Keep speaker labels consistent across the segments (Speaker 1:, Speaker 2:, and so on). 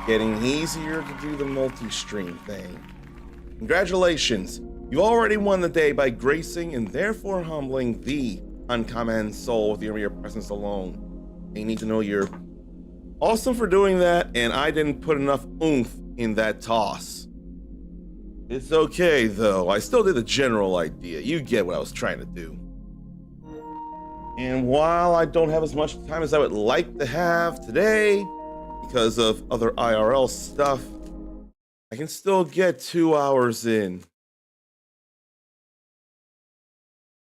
Speaker 1: getting easier to do the multi-stream thing. Congratulations, you've already won the day by gracing and therefore humbling the uncommon soul with your mere presence alone. You need to know you're awesome for doing that, and I didn't put enough oomph in that toss. It's okay though, I still did the general idea. You get what I was trying to do. And while I don't have as much time as I would like to have today, because of other IRL stuff, I can still get 2 hours in.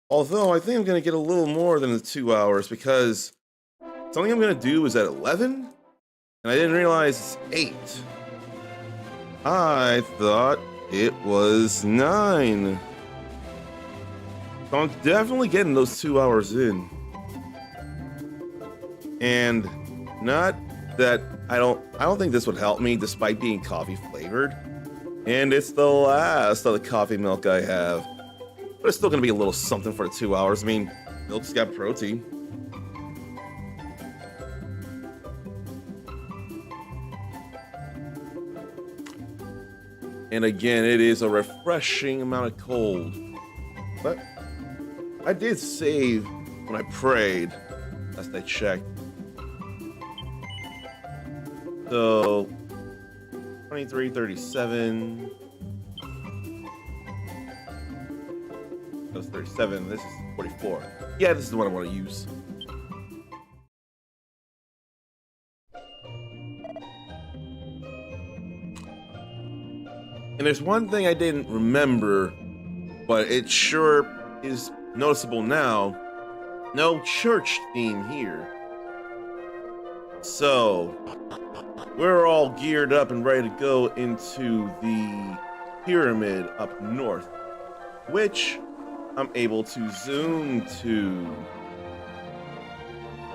Speaker 1: Although I think I'm gonna get a little more than the 2 hours because something I'm gonna do is at 11, and I didn't realize it's 8. I thought it was 9. So I'm definitely getting those 2 hours in. And not that I don't think this would help me despite being coffee flavored. And it's the last of the coffee milk I have. But it's still gonna be a little something for the 2 hours. I mean, milk's got protein. And again, it is a refreshing amount of cold. But I did save when I prayed, last I checked. So 23:37. That was 37. This is 44. Yeah, this is the one I want to use. And there's one thing I didn't remember, but it sure is noticeable now. No church theme here. So we're all geared up and ready to go into the pyramid up north, which I'm able to zoom to.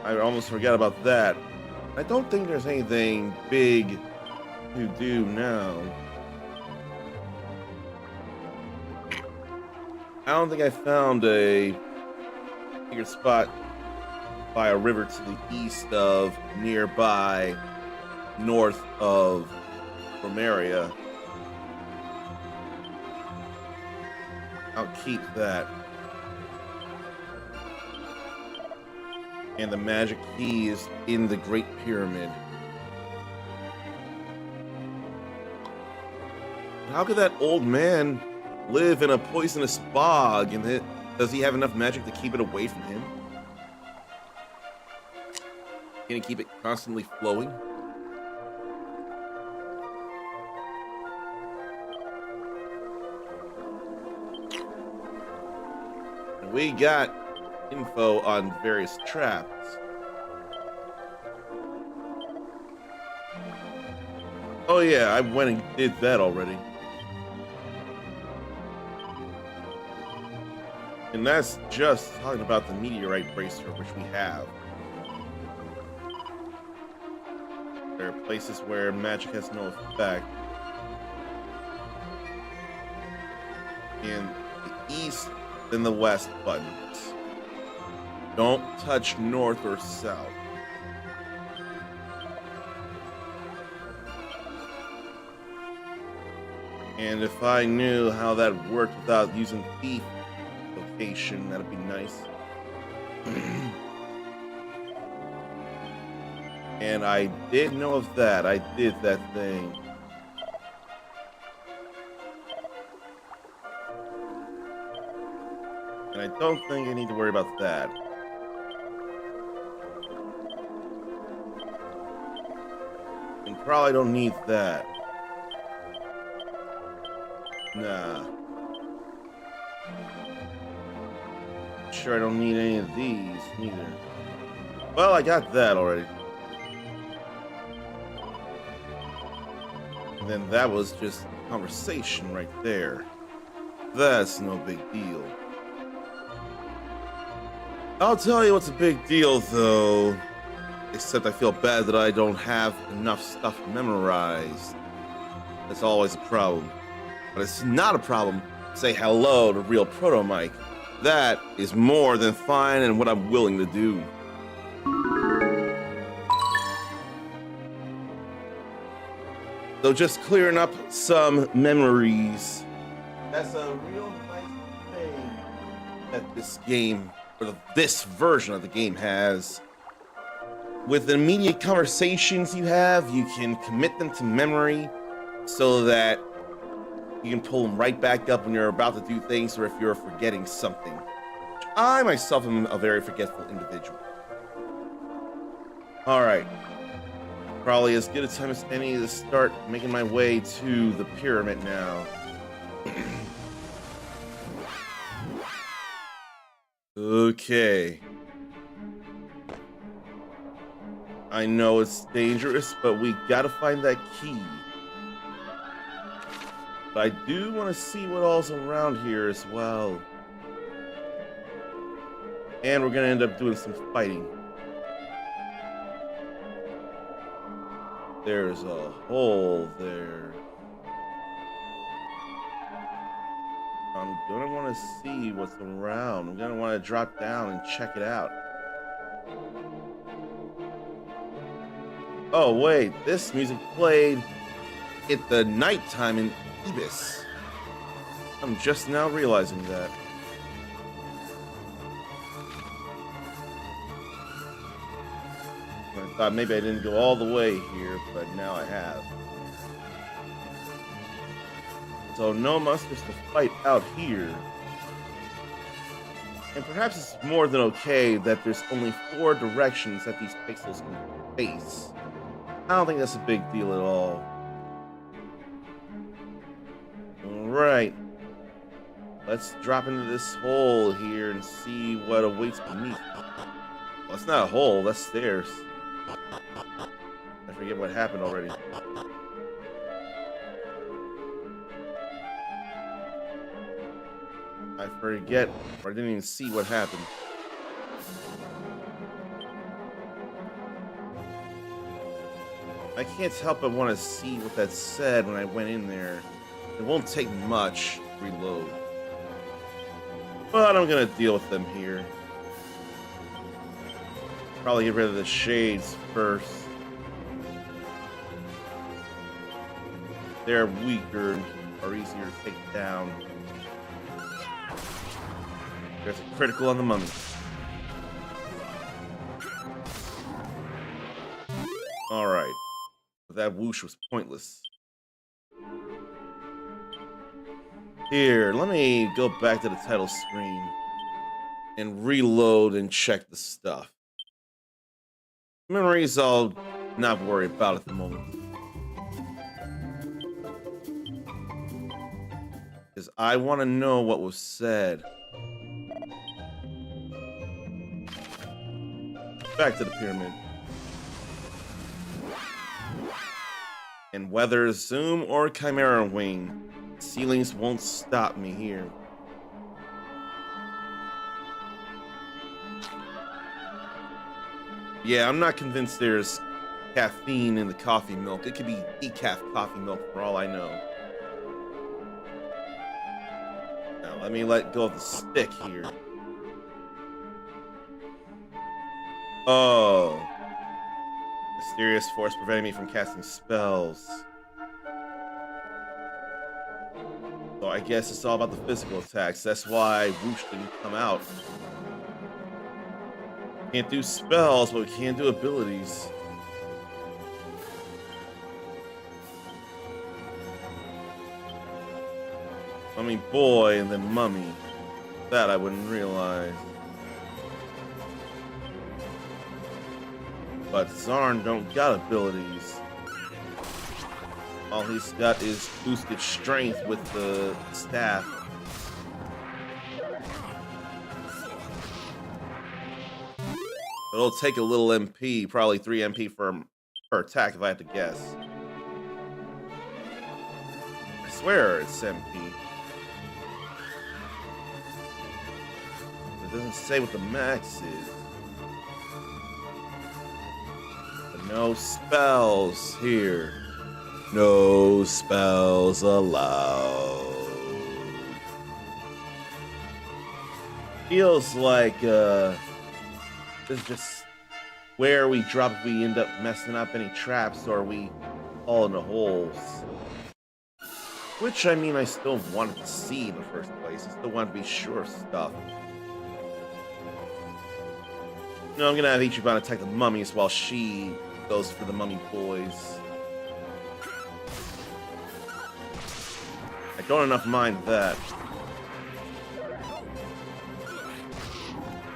Speaker 1: I almost forgot about that. I don't think there's anything big to do now. I don't think I found a bigger spot by a river to the east of nearby, north of Romaria. I'll keep that. And the magic key is in the Great Pyramid. How could that old man live in a poisonous bog, and does he have enough magic to keep it away from him? Can he keep it constantly flowing? And we got info on various traps. Oh yeah, I went and did that already. And that's just talking about the meteorite bracer, which we have. There are places where magic has no effect. In the east and the west buttons. Don't touch north or south. And if I knew how that worked without using thief location, that'd be nice. And I did know of that. I did that thing. And I don't think I need to worry about that. And probably don't need that. Nah. Sure, I don't need any of these neither. Well, I got that already. And then that was just conversation right there. That's no big deal. I'll tell you what's a big deal though. Except I feel bad that I don't have enough stuff memorized. That's always a problem. But it's not a problem to say hello to real Proto Mike. That is more than fine and what I'm willing to do. So just clearing up some memories. That's a real nice thing that this game, or this version of the game has. With the immediate conversations you have, you can commit them to memory so that you can pull them right back up when you're about to do things or if you're forgetting something. I myself am a very forgetful individual. All right. Probably as good a time as any to start making my way to the pyramid now. Okay. I know it's dangerous, but we gotta find that key. But I do want to see what all's around here as well. And we're gonna end up doing some fighting. There's a hole there. I'm gonna want to see what's around. I'm gonna want to drop down and check it out. Oh wait, this music played at the nighttime in Ibis. I'm just now realizing that. I thought maybe I didn't go all the way here, but now I have. So no monsters to fight out here. And perhaps it's more than okay that there's only 4 directions that these pixels can face. I don't think that's a big deal at all. Alright. Let's drop into this hole here and see what awaits beneath. Well, it's not a hole, that's stairs. I forget what happened already. I forget, or I didn't even see what happened. I can't help but want to see what that said when I went in there. It won't take much to reload. But I'm gonna deal with them here. Probably get rid of the shades first. They're weaker or easier to take down. There's a critical on the mummy. Alright. That whoosh was pointless. Here, let me go back to the title screen and reload and check the stuff. Memories I'll not worry about at the moment. Because I want to know what was said. Back to the pyramid. And whether Zoom or Chimera Wing, ceilings won't stop me here. Yeah, I'm not convinced there's caffeine in the coffee milk. It could be decaf coffee milk for all I know. Now, let me let go of the stick here. Oh. Mysterious force preventing me from casting spells. So I guess it's all about the physical attacks. That's why Whoosh didn't come out. Can't do spells, but we can do abilities. Mummy boy and then mummy. That I wouldn't realize. But Zarn don't got abilities. All he's got is boosted strength with the staff. It'll take a little MP, probably 3 MP per attack if I had to guess. I swear it's MP. It doesn't say what the max is. No spells here. No spells allowed. Feels like this is just where we drop if we end up messing up any traps or we fall into holes. Which, I mean, I still wanted to see in the first place. I still wanted to be sure of stuff. No, I'm gonna have Ichiban attack the mummies while she goes for the mummy boys. I don't enough mind that.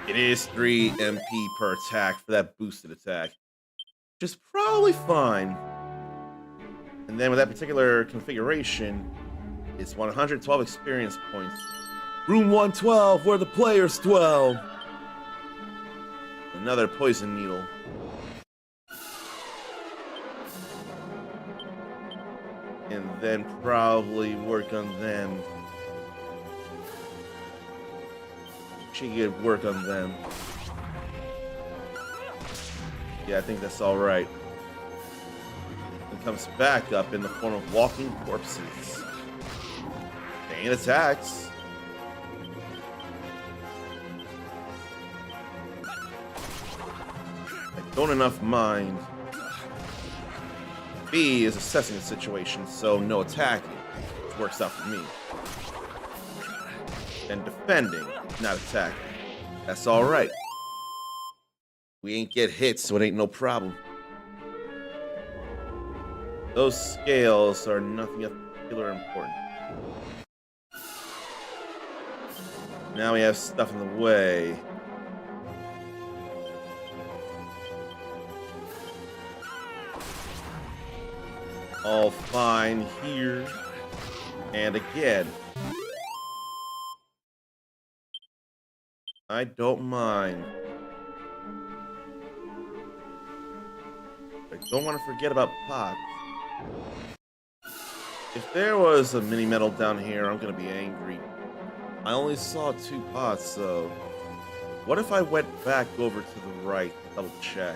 Speaker 1: It is 3 MP per attack for that boosted attack, which is probably fine. And then with that particular configuration, it's 112 experience points. Room 112, where the players dwell. Another poison needle. And then probably work on them. She could work on them. Yeah, I think that's alright. And comes back up in the form of walking corpses. They ain't attacks. I don't enough mind. B is assessing the situation, so no attacking, which works out for me. And defending, not attacking. That's alright. We ain't get hit, so it ain't no problem. Those scales are nothing of particular importance. Now we have stuff in the way. All fine here. And again. I don't mind. I don't want to forget about pots. If there was a mini medal down here, I'm gonna be angry. I only saw 2 pots, though. What if I went back over to the right to double check?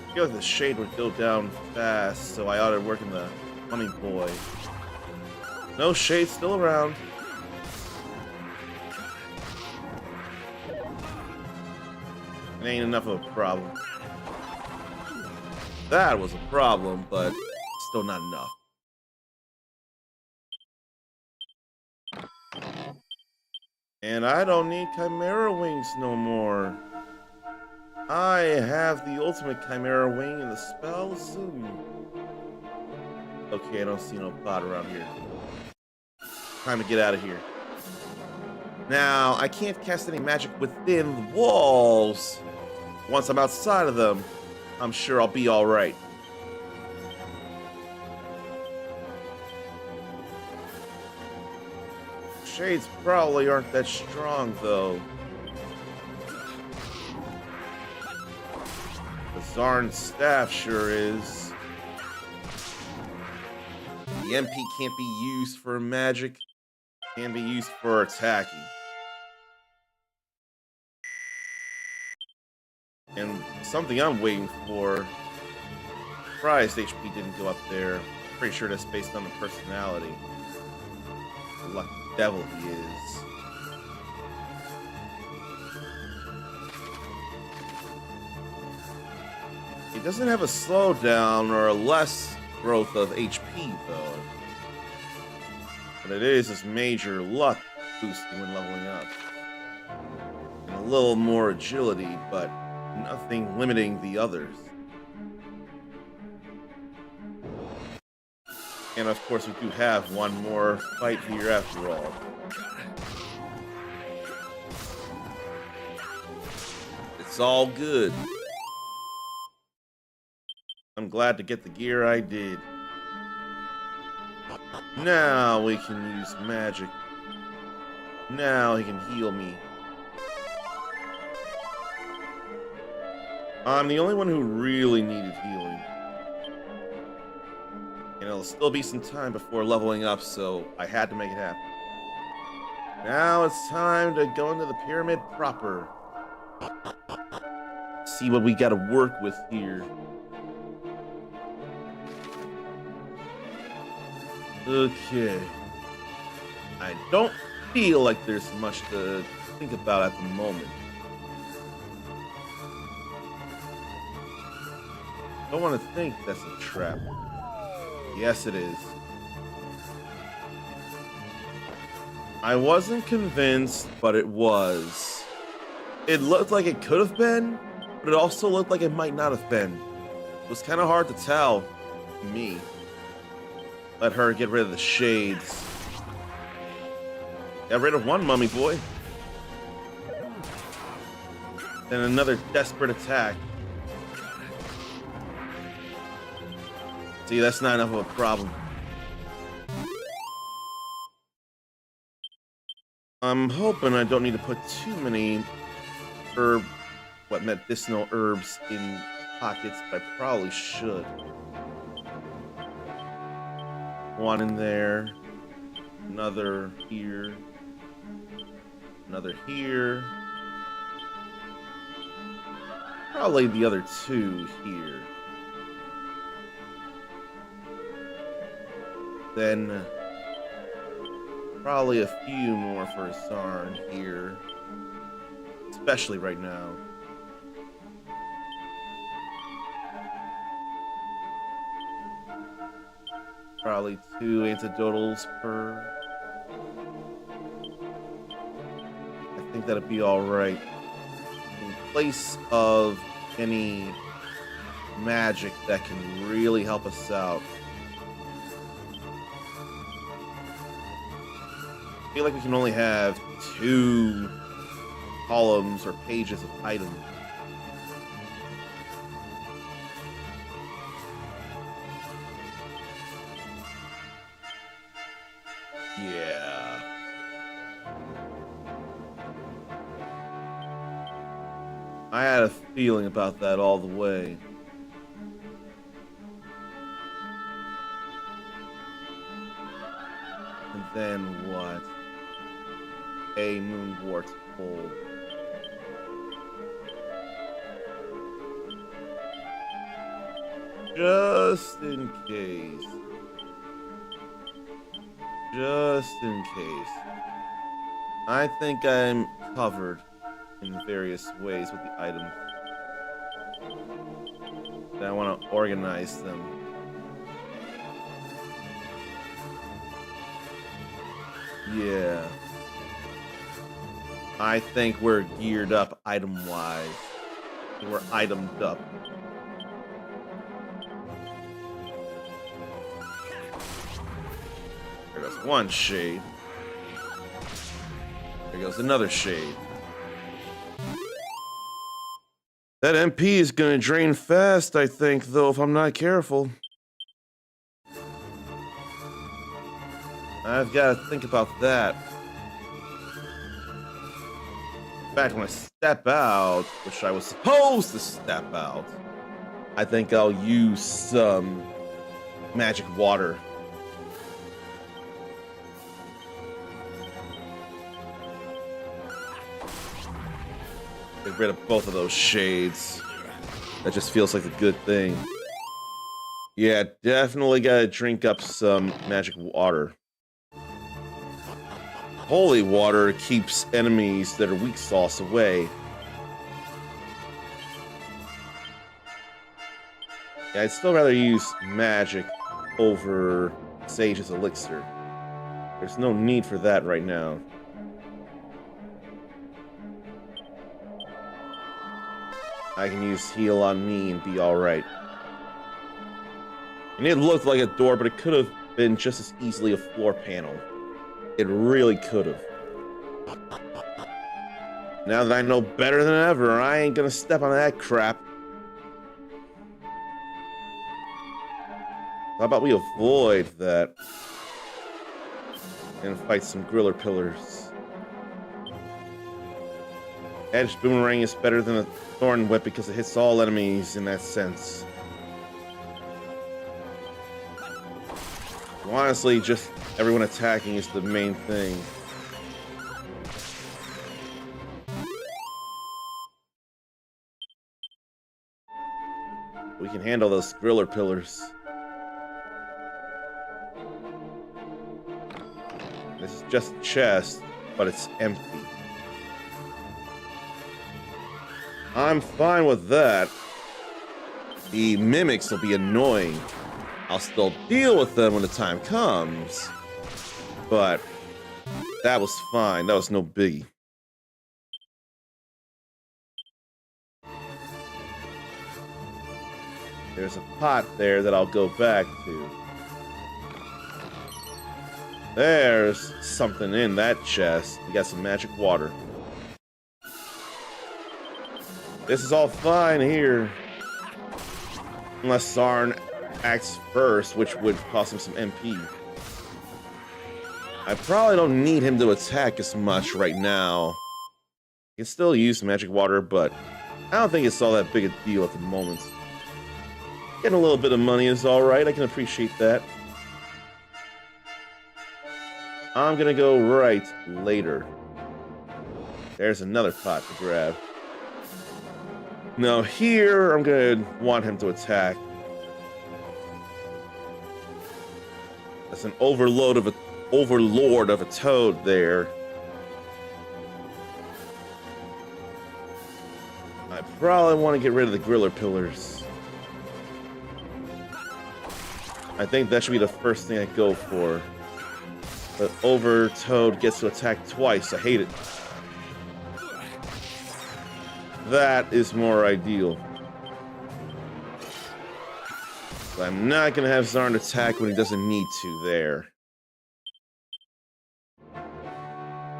Speaker 1: I feel like the shade would go down fast, so I ought to work in the mummy boy. No, shade still around. It ain't enough of a problem. That was a problem, but still not enough. And I don't need Chimera Wings no more. I have the ultimate Chimera Wing in the spell soon. Okay, I don't see no pot around here. Time to get out of here. Now, I can't cast any magic within the walls. Once I'm outside of them, I'm sure I'll be alright. Shades probably aren't that strong, though. The Zarn's staff sure is. The MP can't be used for magic. Can be used for attacking. And something I'm waiting for. Surprised HP didn't go up there. Pretty sure that's based on the personality. The lucky devil he is. He doesn't have a slowdown or a less growth of HP though. But it is this major luck boosting when leveling up. And a little more agility, but nothing limiting the others. And of course we do have one more fight here after all. It's all good. I'm glad to get the gear I did. Now we can use magic. Now he can heal me. I'm the only one who really needed healing. And it'll still be some time before leveling up, so I had to make it happen. Now it's time to go into the pyramid proper. See what we gotta work with here. Okay. I don't feel like there's much to think about at the moment. don't want to think that's a trap. Yes, it is. I wasn't convinced, but it was. It looked like it could have been, but it also looked like it might not have been. It was kind of hard to tell to me. Let her get rid of the shades. Got rid of one mummy boy. Then another desperate attack. See, that's not enough of a problem. I'm hoping I don't need to put too many medicinal herbs in pockets, but I probably should. One in there, another here, another here. Probably the other two here. Then probably a few more for Sarn here, especially right now. Probably 2 antidotals per. I think that'd be all right. In place of any magic that can really help us out. I feel like we can only have 2 columns or pages of items. Yeah. I had a feeling about that all the way. And then what? A moonwort hold. Just in case. Just in case. I think I'm covered in various ways with the items. And I want to organize them. Yeah. I think we're geared up item-wise. We're itemed up. There goes one shade. There goes another shade. That MP is gonna drain fast, I think, though, if I'm not careful. I've got to think about that. In fact, when I step out, which I was supposed to step out, I think I'll use some magic water. Get rid of both of those shades. That just feels like a good thing. Yeah, definitely gotta drink up some magic water. Holy water keeps enemies that are weak sauce away. Yeah, I'd still rather use magic over Sage's elixir. There's no need for that right now. I can use heal on me and be alright. And it looked like a door, but it could have been just as easily a floor panel. It really could have. Now that I know better than ever, I ain't gonna step on that crap. How about we avoid that and fight some griller pillars? Edged boomerang is better than a thorn whip because it hits all enemies in that sense. Well, honestly, just everyone attacking is the main thing. We can handle those griller pillars. This is just a chest, but it's empty. I'm fine with that. The mimics will be annoying. I'll still deal with them when the time comes. But that was fine. That was no biggie. There's a pot there that I'll go back to. There's something in that chest. We got some magic water. This is all fine here. Unless Sarn acts first, which would cost him some MP. I probably don't need him to attack as much right now. He can still use magic water, but I don't think it's all that big a deal at the moment. Getting a little bit of money is alright, I can appreciate that. I'm gonna go right later. There's another pot to grab. Now here, I'm gonna want him to attack. That's an overlord of a toad there. I probably want to get rid of the griller pillars. I think that should be the first thing I go for. The over toad gets to attack twice. I hate it. That is more ideal. So I'm not gonna have Zarn attack when he doesn't need to there.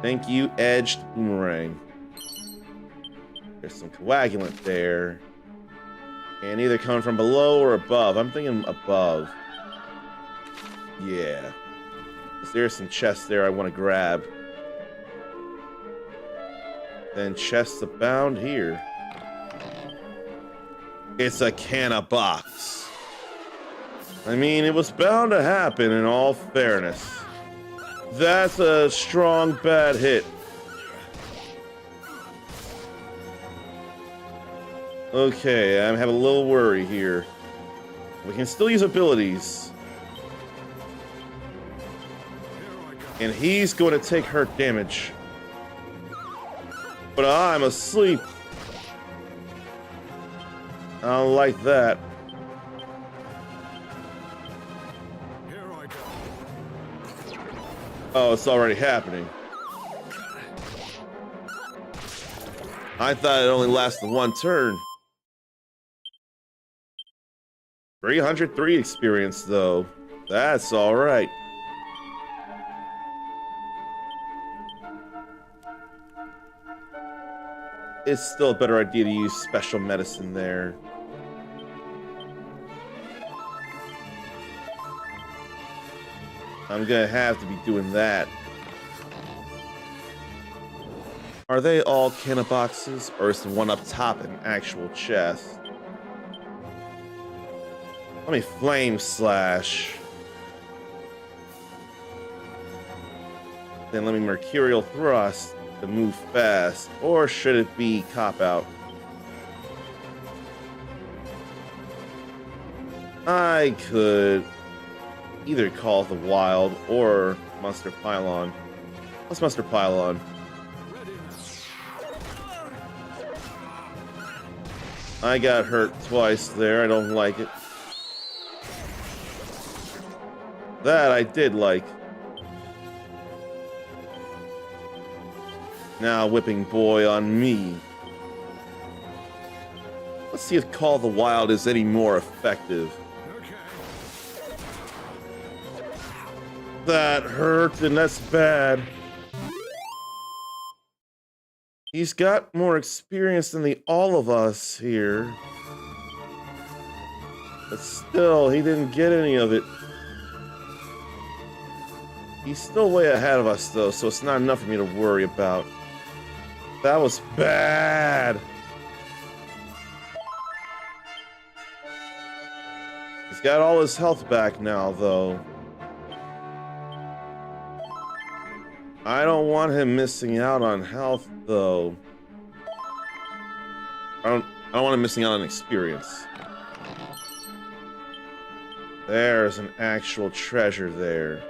Speaker 1: Thank you, edged boomerang. There's some coagulant there. And either coming from below or above. I'm thinking above. Yeah. There's some chests there I want to grab. Then chests abound here. It's a canna box. I mean, it was bound to happen in all fairness. That's a strong bad hit. Okay, I'm having a little worry here. We can still use abilities. And he's going to take hurt damage. But I'm asleep. I don't like that. Oh, it's already happening. I thought it only lasted one turn. 303 experience, though. That's alright. It's still a better idea to use special medicine there. I'm gonna have to be doing that. Are they all canna boxes, or is the one up top an actual chest? Let me flame slash. Then let me mercurial thrust to move fast, or should it be cop out? I could either call the wild or monster pylon. Let's monster pylon. I got hurt twice there. I don't like it. That I did like. Now whipping boy on me. Let's see if Call the Wild is any more effective. That hurt, and that's bad. He's got more experience than the all of us here. But still, he didn't get any of it. He's still way ahead of us, though, so it's not enough for me to worry about. That was bad. He's got all his health back now, though. I don't want him missing out on health, though. I don't want him missing out on experience. There's an actual treasure there.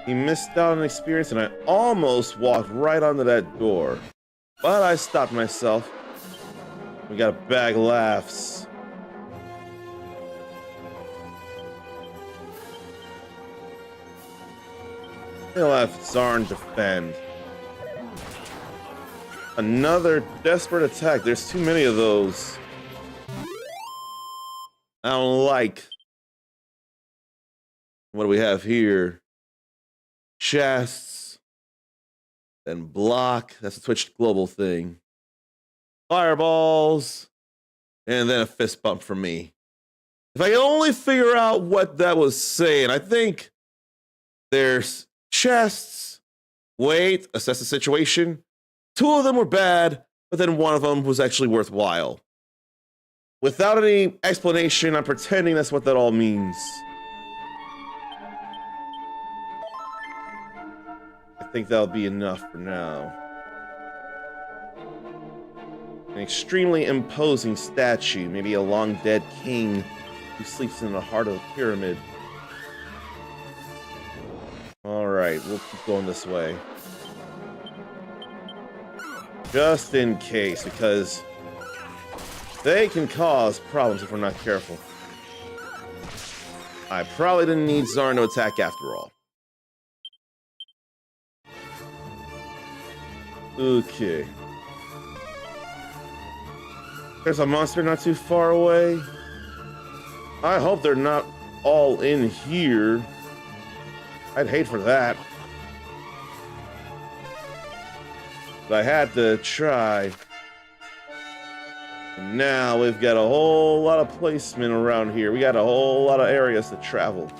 Speaker 1: He missed out on experience, and I almost walked right onto that door. But I stopped myself. We got a bag of laughs. They'll have Zarn defend. Another desperate attack. There's too many of those. I don't like. What do we have here? Chests. Then block. That's a Twitch global thing. Fireballs. And then a fist bump from me. If I can only figure out what that was saying. I think there's chests. Wait, assess the situation. 2 of them were bad, but then 1 of them was actually worthwhile. Without any explanation, I'm pretending that's what that all means. I think that'll be enough for now. An extremely imposing statue, maybe a long-dead king who sleeps in the heart of the pyramid. Alright, we'll keep going this way. Just in case, because they can cause problems if we're not careful. I probably didn't need Zarn to attack after all. Okay. There's a monster not too far away. I hope they're not all in here. I'd hate for that. But I had to try. And now we've got a whole lot of placement around here. We got a whole lot of areas to travel.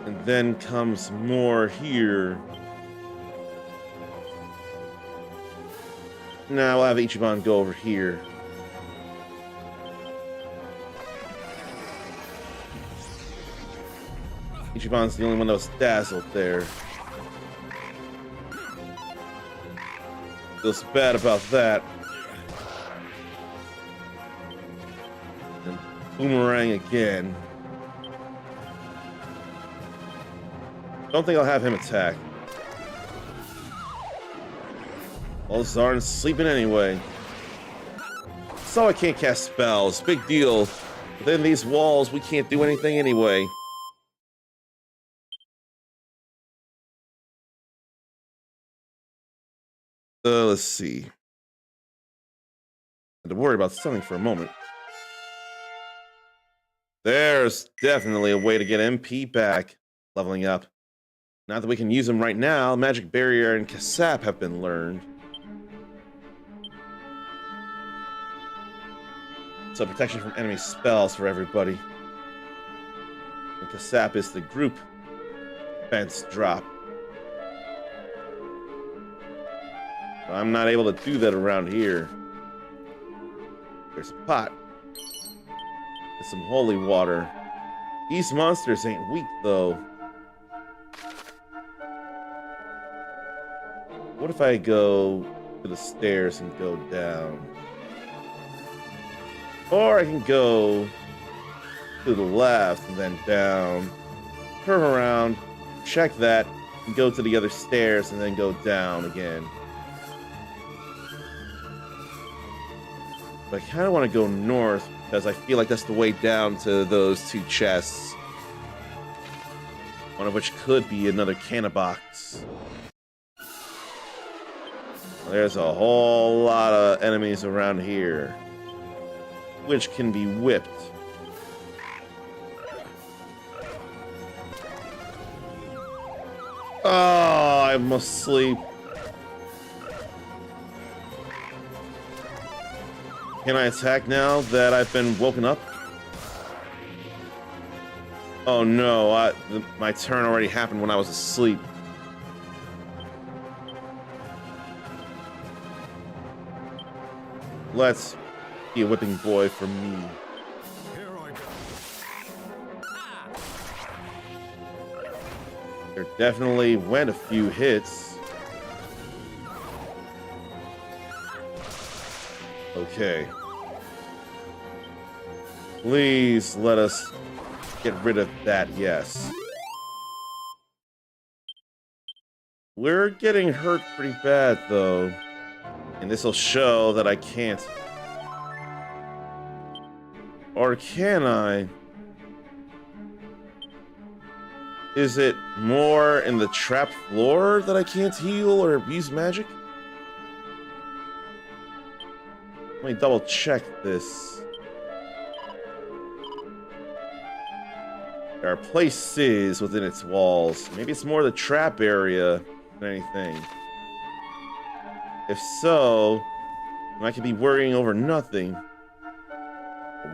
Speaker 1: And then comes more here. Now we'll have Ichiban go over here. Ichiban's the only one that was dazzled there. Feels bad about that. And boomerang again. Don't think I'll have him attack. Well, Zarn's sleeping anyway. So I can't cast spells. Big deal. Within these walls, we can't do anything anyway. Let's see. I had to worry about something for a moment. There's definitely a way to get MP back. Leveling up. Not that we can use them right now. Magic Barrier and Kasap have been learned. So protection from enemy spells for everybody. And Kasap is the group defense drop. I'm not able to do that around here. There's a pot. There's some holy water. These monsters ain't weak, though. What if I go to the stairs and go down? Or I can go to the left and then down. Curve around, check that, and go to the other stairs and then go down again. But I kind of want to go north because I feel like that's the way down to those 2 chests. One of which could be another canna box. There's a whole lot of enemies around here, which can be whipped. Oh, I'm asleep. Can I attack now that I've been woken up? Oh no, my turn already happened when I was asleep. Let's be a whipping boy for me.
Speaker 2: Here I go.
Speaker 1: There definitely went a few hits. Okay. Please let us get rid of that, yes. We're getting hurt pretty bad, though. And this will show that I can't. Or can I? Is it more in the trap floor that I can't heal or use magic? Let me double check this. There are places within its walls. Maybe it's more the trap area than anything. If so, then I could be worrying over nothing.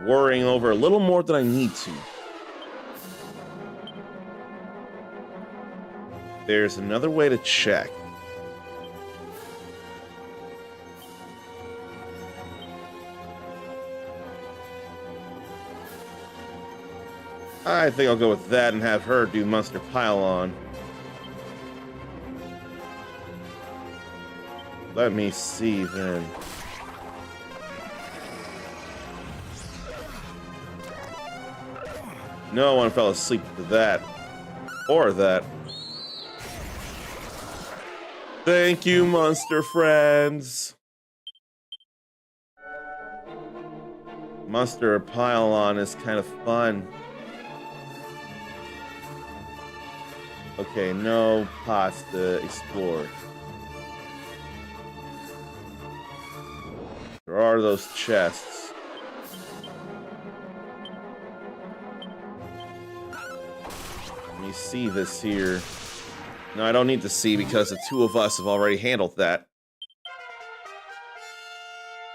Speaker 1: Worrying over a little more than I need to. There's another way to check. I think I'll go with that and have her do Monster Pile-On. Let me see then. No one fell asleep to that. Or that. Thank you, monster friends. Monster Pile-On is kind of fun. Okay, no pots to explore. There are those chests. Let me see this here. No, I don't need to see because the two of us have already handled that.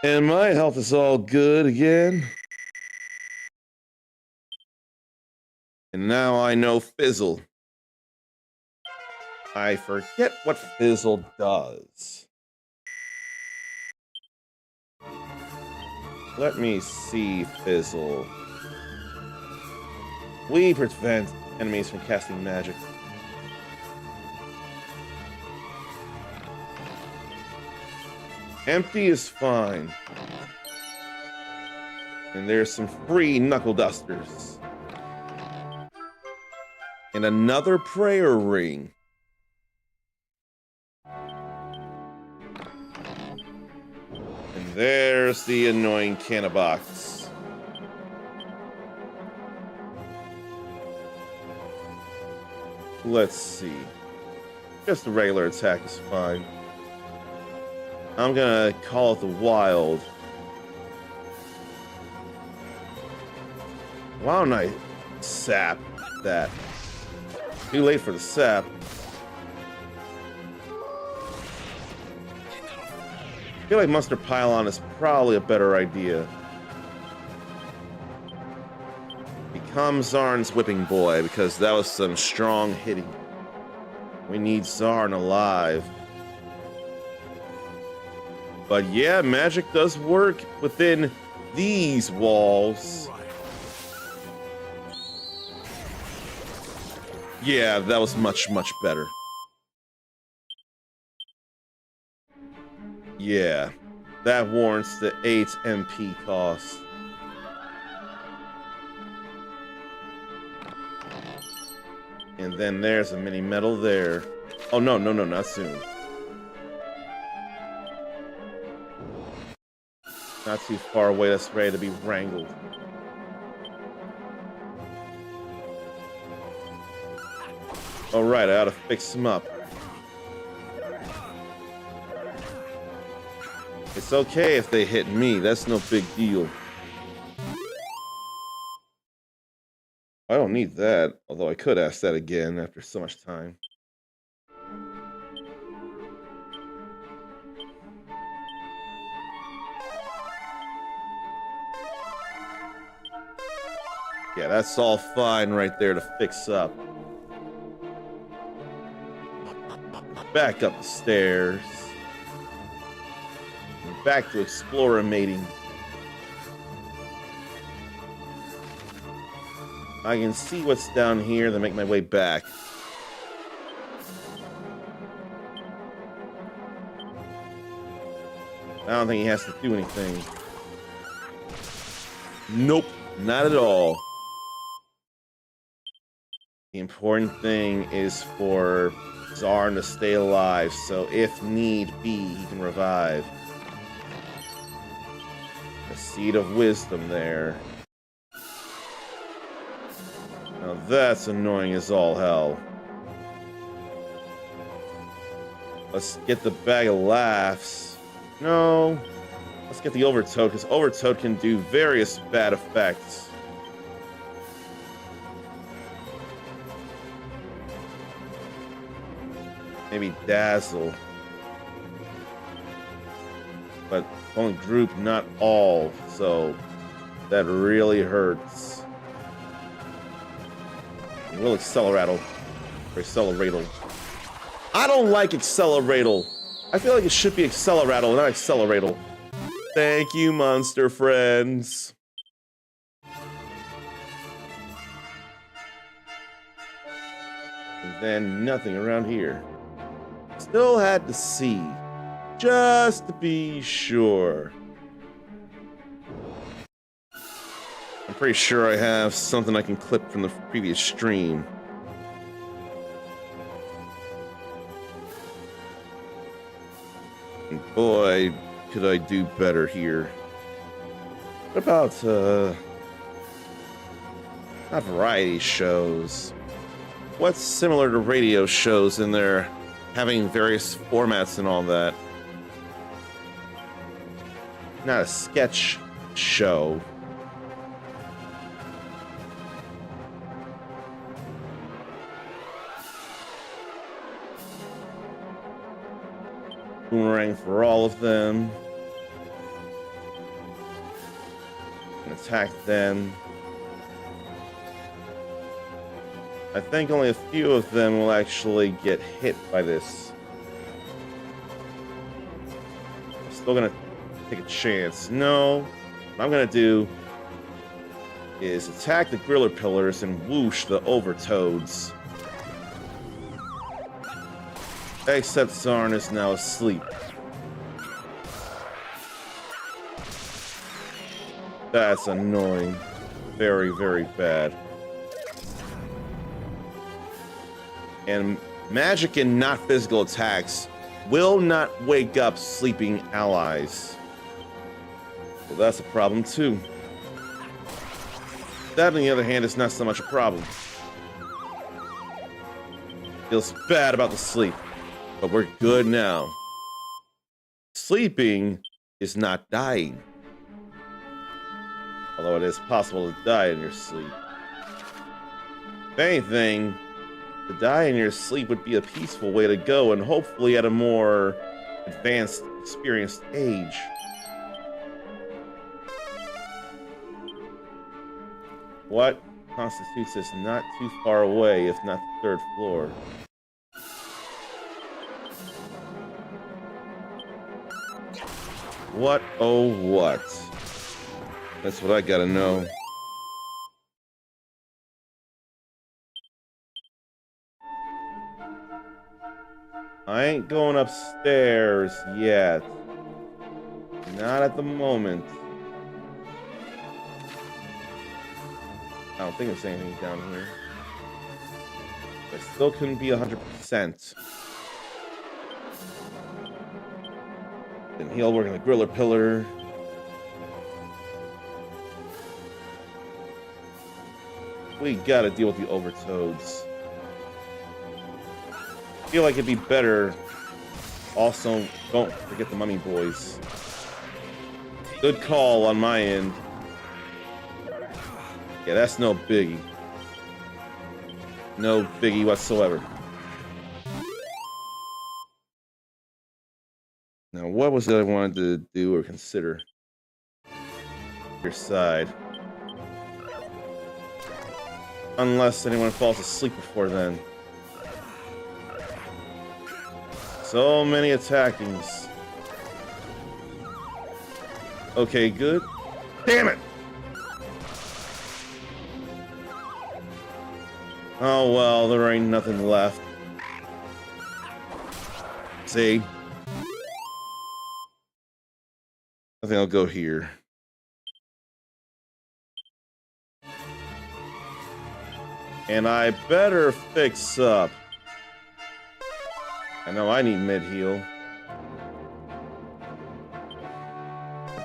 Speaker 1: And my health is all good again. And now I know Fizzle. I forget what Fizzle does. Let me see Fizzle. We prevent enemies from casting magic. Empty is fine. And there's some free knuckle dusters. And another prayer ring. And there's the annoying Cannabox. Let's see. Just a regular attack is fine. I'm gonna call it the wild. Why don't I sap that? Too late for the sap. I feel like Monster Pile-On is probably a better idea. Become Zarn's whipping boy, because that was some strong hitting. We need Zarn alive. But yeah, magic does work within these walls. Yeah, that was much, much better. Yeah, that warrants the 8 MP cost. And then there's a mini medal there. Oh, no, not soon. Not too far away, that's ready to be wrangled. Alright, I ought to fix him up. It's okay if they hit me, that's no big deal. I don't need that, although I could ask that again after so much time. Yeah, that's all fine right there to fix up. Back up the stairs. And back to explorimating. I can see what's down here, then make my way back. I don't think he has to do anything. Nope, not at all. The important thing is for Zarn to stay alive, so if need be, he can revive. A seed of wisdom there. Now that's annoying as all hell. Let's get the bag of laughs. No. Let's get the Overtoad, because Overtoad can do various bad effects. Maybe Dazzle. But only group, not all. So that really hurts. Will Acceleratle. Or Acceleratle. I don't like Acceleratle. I feel like it should be Acceleratle, not Acceleratle. Thank you, monster friends. And then nothing around here. Still had to see, just to be sure. I'm pretty sure I have something I can clip from the previous stream. And boy, could I do better here. What about, not variety shows? What's similar to radio shows in there, having various formats and all that? Not a sketch show. Boomerang for all of them. And attack them. I think only a few of them will actually get hit by this. I'm still gonna take a chance. No. What I'm gonna do is attack the Griller Pillars and whoosh the Overtoads. Except Zarn is now asleep. That's annoying. Very, very bad. And magic and not physical attacks will not wake up sleeping allies. Well, that's a problem too. That, on the other hand, is not so much a problem. Feels bad about the sleep. But we're good now. Sleeping is not dying. Although it is possible to die in your sleep. If anything, to die in your sleep would be a peaceful way to go, and hopefully at a more advanced, experienced age. What constitutes us not too far away, if not the third floor? What, oh what? That's what I gotta know. I ain't going upstairs yet. Not at the moment. I don't think there's anything down here. I still couldn't be 100%. And he'll work on the Griller Pillar. We gotta deal with the Overtoads. I feel like it'd be better. Also, don't forget the Mummy Boys. Good call on my end. Yeah, that's no biggie. No biggie whatsoever. Now, what was it I wanted to do or consider? Your side. Unless anyone falls asleep before then. So many attackings. Okay, good. Damn it! Oh well, there ain't nothing left. See? I think I'll go here. And I better fix up. I know I need mid-heal.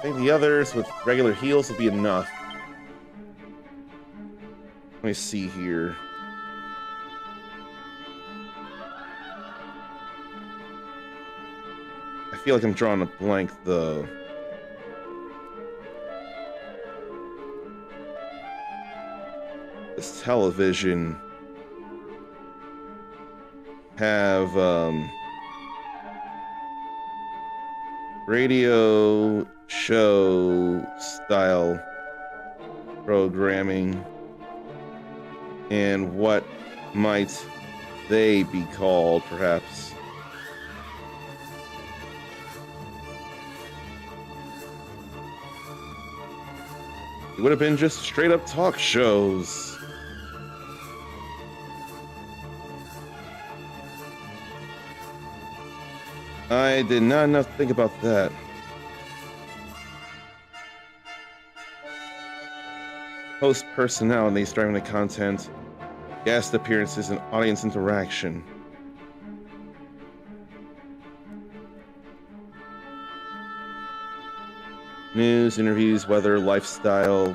Speaker 1: think the others with regular heals will be enough. Let me see here. I feel like I'm drawing a blank, though. This television have radio show style programming, and what might they be called, perhaps? It would have been just straight up talk shows. I did not enough to think about that. Host personalities driving the content, guest appearances, and audience interaction. News, interviews, weather, lifestyle.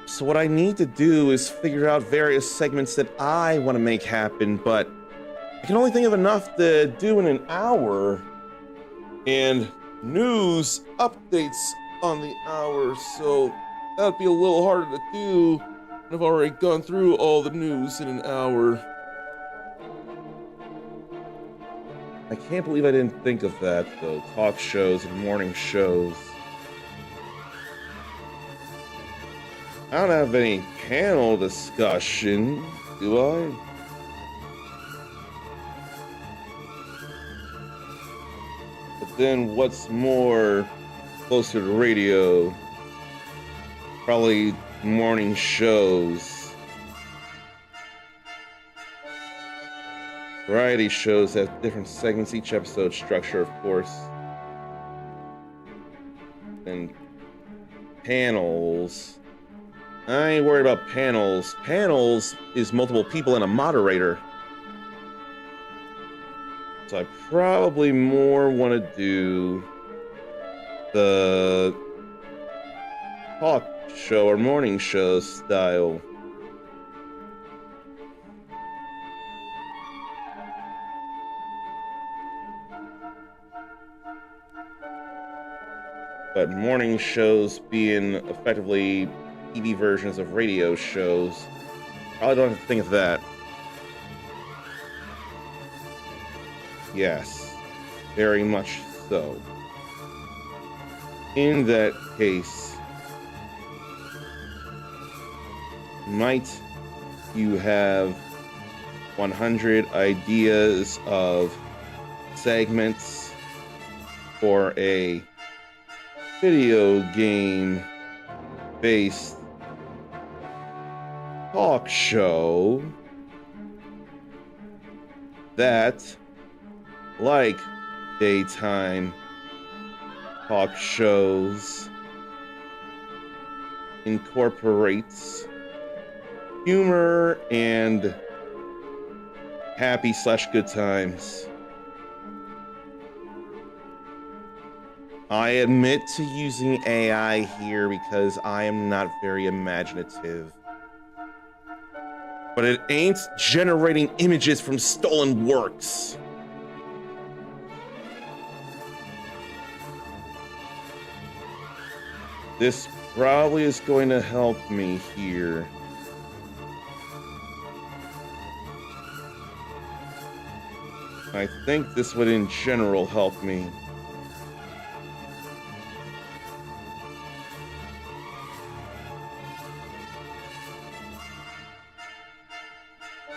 Speaker 1: So what I need to do is figure out various segments that I want to make happen, but I can only think of enough to do in an hour. And news updates on the hour, so that'd be a little harder to do. I've already gone through all the news in an hour. I can't believe I didn't think of that, though. Talk shows and morning shows. I don't have any panel discussion, do I? But then what's more closer to radio? Probably morning shows. Variety shows have different segments, each episode structure, of course. And panels. I ain't worried about panels. Panels is multiple people and a moderator. So I probably more want to do the talk show or morning show style. But morning shows being effectively TV versions of radio shows, probably don't have to think of that. Yes, very much so. In that case, might you have 100 ideas of segments for a video game based talk show that, like daytime talk shows, incorporates humor and happy/good times. I admit to using AI here because I am not very imaginative. But it ain't generating images from stolen works. This probably is going to help me here. I think this would in general help me.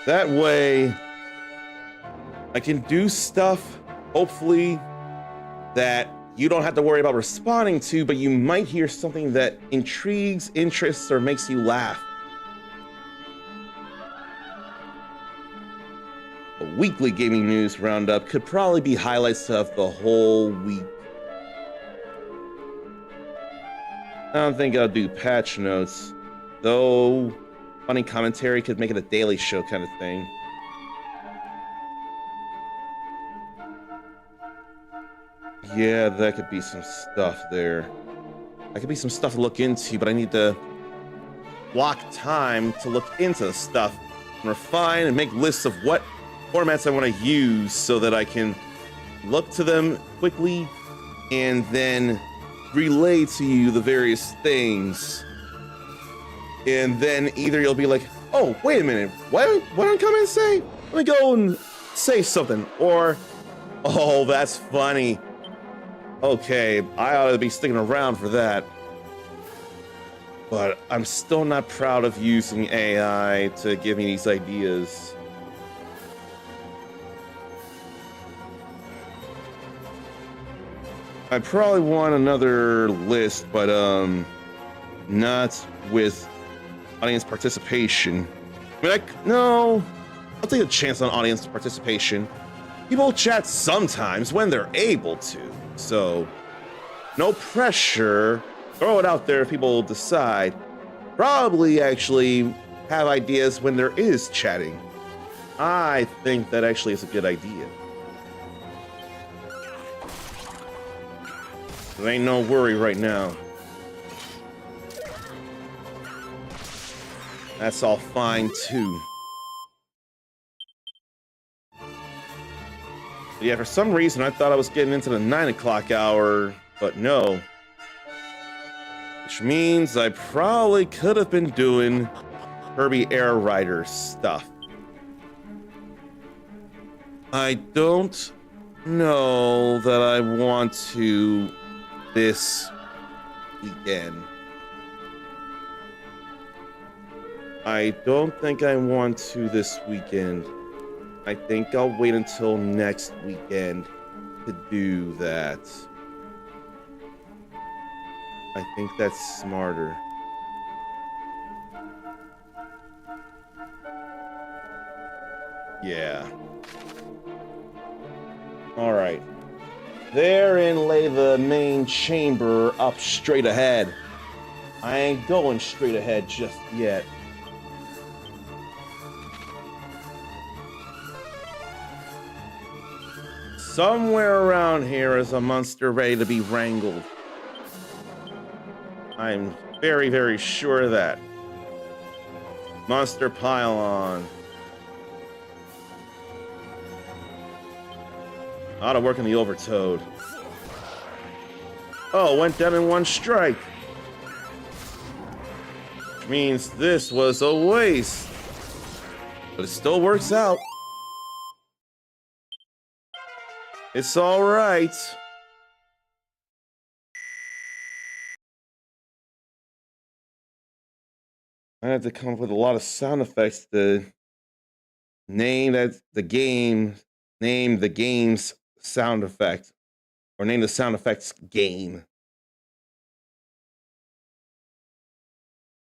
Speaker 1: That way, I can do stuff, hopefully, that you don't have to worry about responding to, but you might hear something that intrigues, interests, or makes you laugh. A weekly gaming news roundup could probably be highlights of the whole week. I don't think I'll do patch notes, though funny commentary could make it a daily show kind of thing. Yeah, that could be some stuff there. That could be some stuff to look into, but I need to block time to look into the stuff and refine and make lists of what formats I want to use so that I can look to them quickly and then relay to you the various things. And then either you'll be like, oh, wait a minute, what did I come and say? Let me go and say something. Or, oh, that's funny. Okay, I ought to be sticking around for that. But I'm still not proud of using AI to give me these ideas. I probably want another list, but not with audience participation. I mean, no, I'll take a chance on audience participation. People chat sometimes when they're able to, so no pressure. Throw it out there if people decide. Probably actually have ideas when there is chatting. I think that actually is a good idea. There ain't no worry right now. That's all fine too. But yeah, for some reason I thought I was getting into the 9 o'clock hour, but no. Which means I probably could have been doing Kirby Air Rider stuff. I don't know that I want to this weekend. I don't think I want to this weekend. I think I'll wait until next weekend to do that. I think that's smarter. Yeah. All right. Therein lay the main chamber up straight ahead. I ain't going straight ahead just yet. Somewhere around here is a monster ready to be wrangled. I'm very, very sure of that. Monster Pylon. Ought to work in the Overtoad. Oh, went down in one strike. Which means this was a waste. But it still works out. It's all right. I have to come up with a lot of sound effects to name the game's sound effect, or name the sound effects game.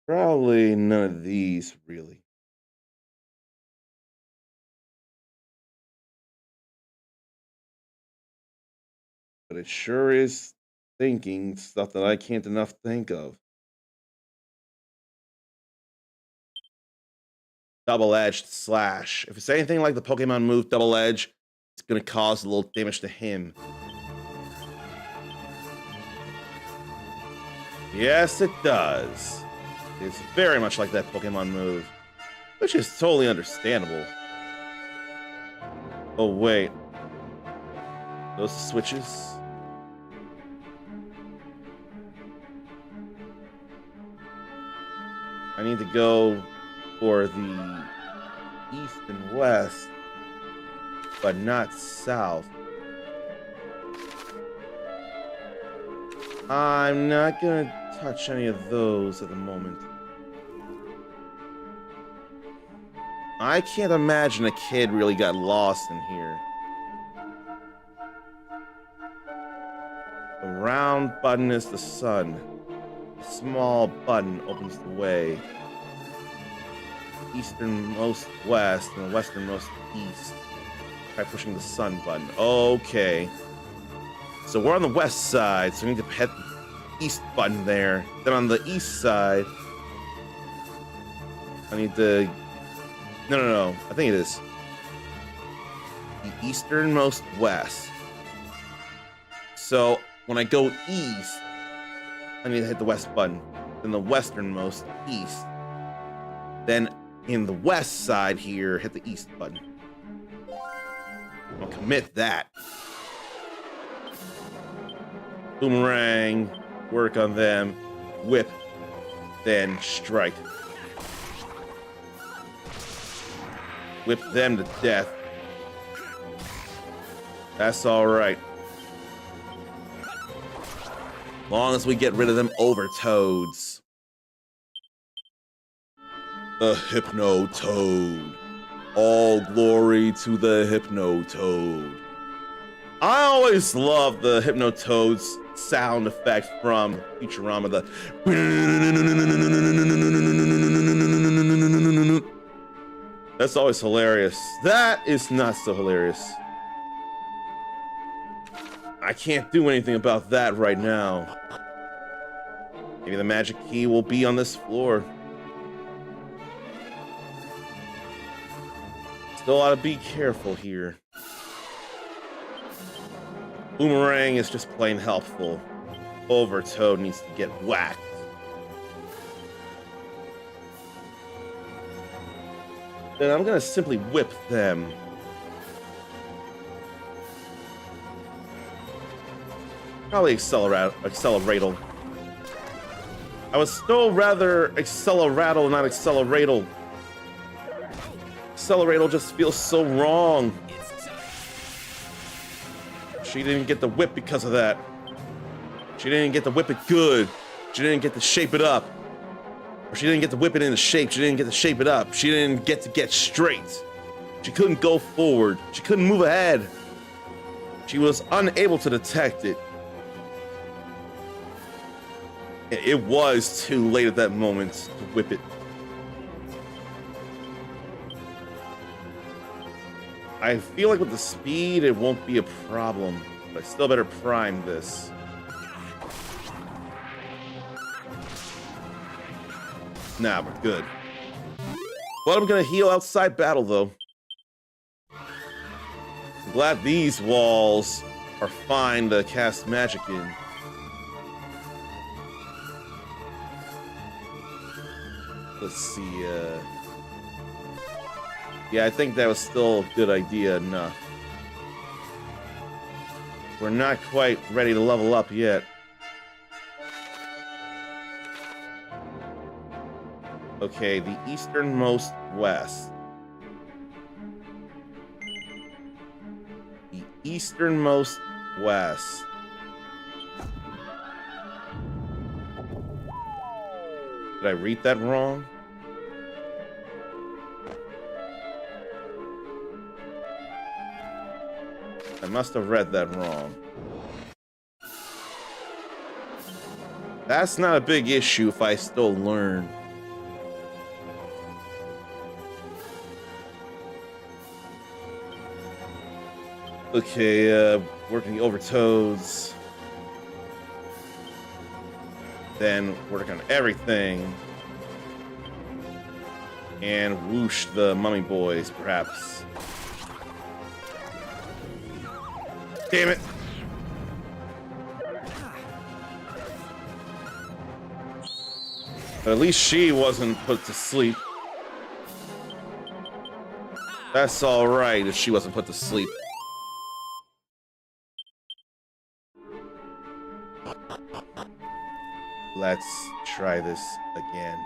Speaker 1: Probably none of these, really. But it sure is thinking stuff that I can't enough think of. Double-edged slash. If it's anything like the Pokemon move Double Edge, it's gonna cause a little damage to him. Yes, it does. It's very much like that Pokemon move, which is totally understandable. Oh, wait. Those switches? I need to go for the east and west, but not south. I'm not gonna touch any of those at the moment. I can't imagine a kid really got lost in here. The round button is the sun. The small button opens the way. The easternmost west and the westernmost east. Try pushing the sun button. Okay. So we're on the west side, so we need to hit the east button there. Then on the east side, I need to... No. I think it is the easternmost west. So when I go east, I need to hit the west button. Then the westernmost east. Then in the west side here, hit the east button. I'll commit that. Boomerang, work on them, whip, then strike. Whip them to death. That's all right. Long as we get rid of them Overtoads. The Hypno Toad. All glory to the Hypno Toad. I always love the Hypno Toad's sound effect from Futurama. That's always hilarious. That is not so hilarious. I can't do anything about that right now. Maybe the magic key will be on this floor. Still ought to be careful here. Boomerang is just plain helpful. Overtoad needs to get whacked. Then I'm gonna simply whip them. Probably Acceleratal. I was still rather Acceleratal, not Acceleratal. Acceleratal just feels so wrong. She didn't get the whip because of that. She didn't get to whip it good. She didn't get to shape it up. Or she didn't get to whip it into shape. She didn't get to shape it up. She didn't get to get straight. She couldn't go forward. She couldn't move ahead. She was unable to detect it. It was too late at that moment to whip it. I feel like with the speed, it won't be a problem. But I still better prime this. Nah, we're good. Well, I'm gonna heal outside battle, though. I'm glad these walls are fine to cast magic in. Let's see, yeah, I think that was still a good idea enough. We're not quite ready to level up yet. Okay, the easternmost west. The easternmost west. Did I read that wrong? I must have read that wrong. That's not a big issue if I still learn. Okay, working the Overtoads. Then work on everything. And whoosh the Mummy Boys, perhaps. Damn it. But at least she wasn't put to sleep. That's all right if she wasn't put to sleep. Let's try this again.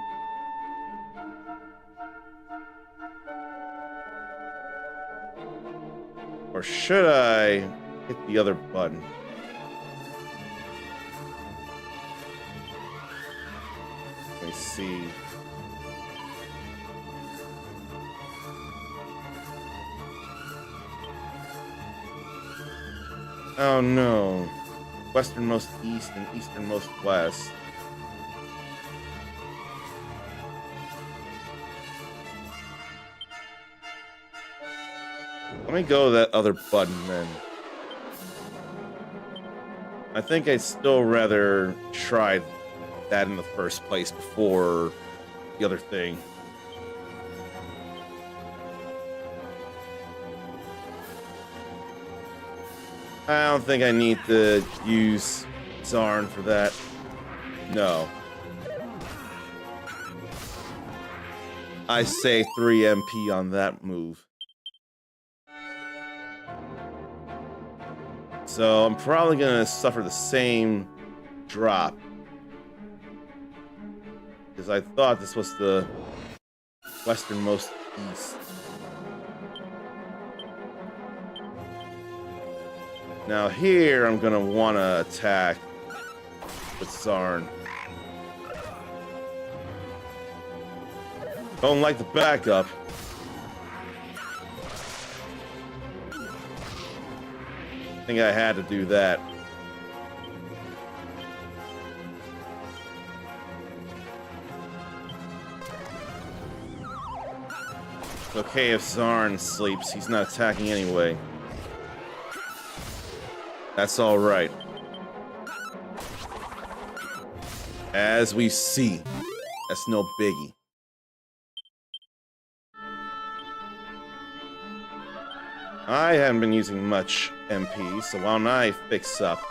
Speaker 1: Or should I hit the other button? Let me see. Oh no. Westernmost east and easternmost west. Let me go to that other button then. I think I'd still rather try that in the first place before the other thing. I don't think I need to use Zarn for that. No. I say 3 MP on that move. So I'm probably gonna suffer the same drop. Because I thought this was the westernmost east. Now here I'm gonna wanna attack with Zarn. Don't like the backup. I think I had to do that. It's okay if Zarn sleeps, he's not attacking anyway. That's alright. As we see, that's no biggie. I haven't been using much MP, so why don't I fix up?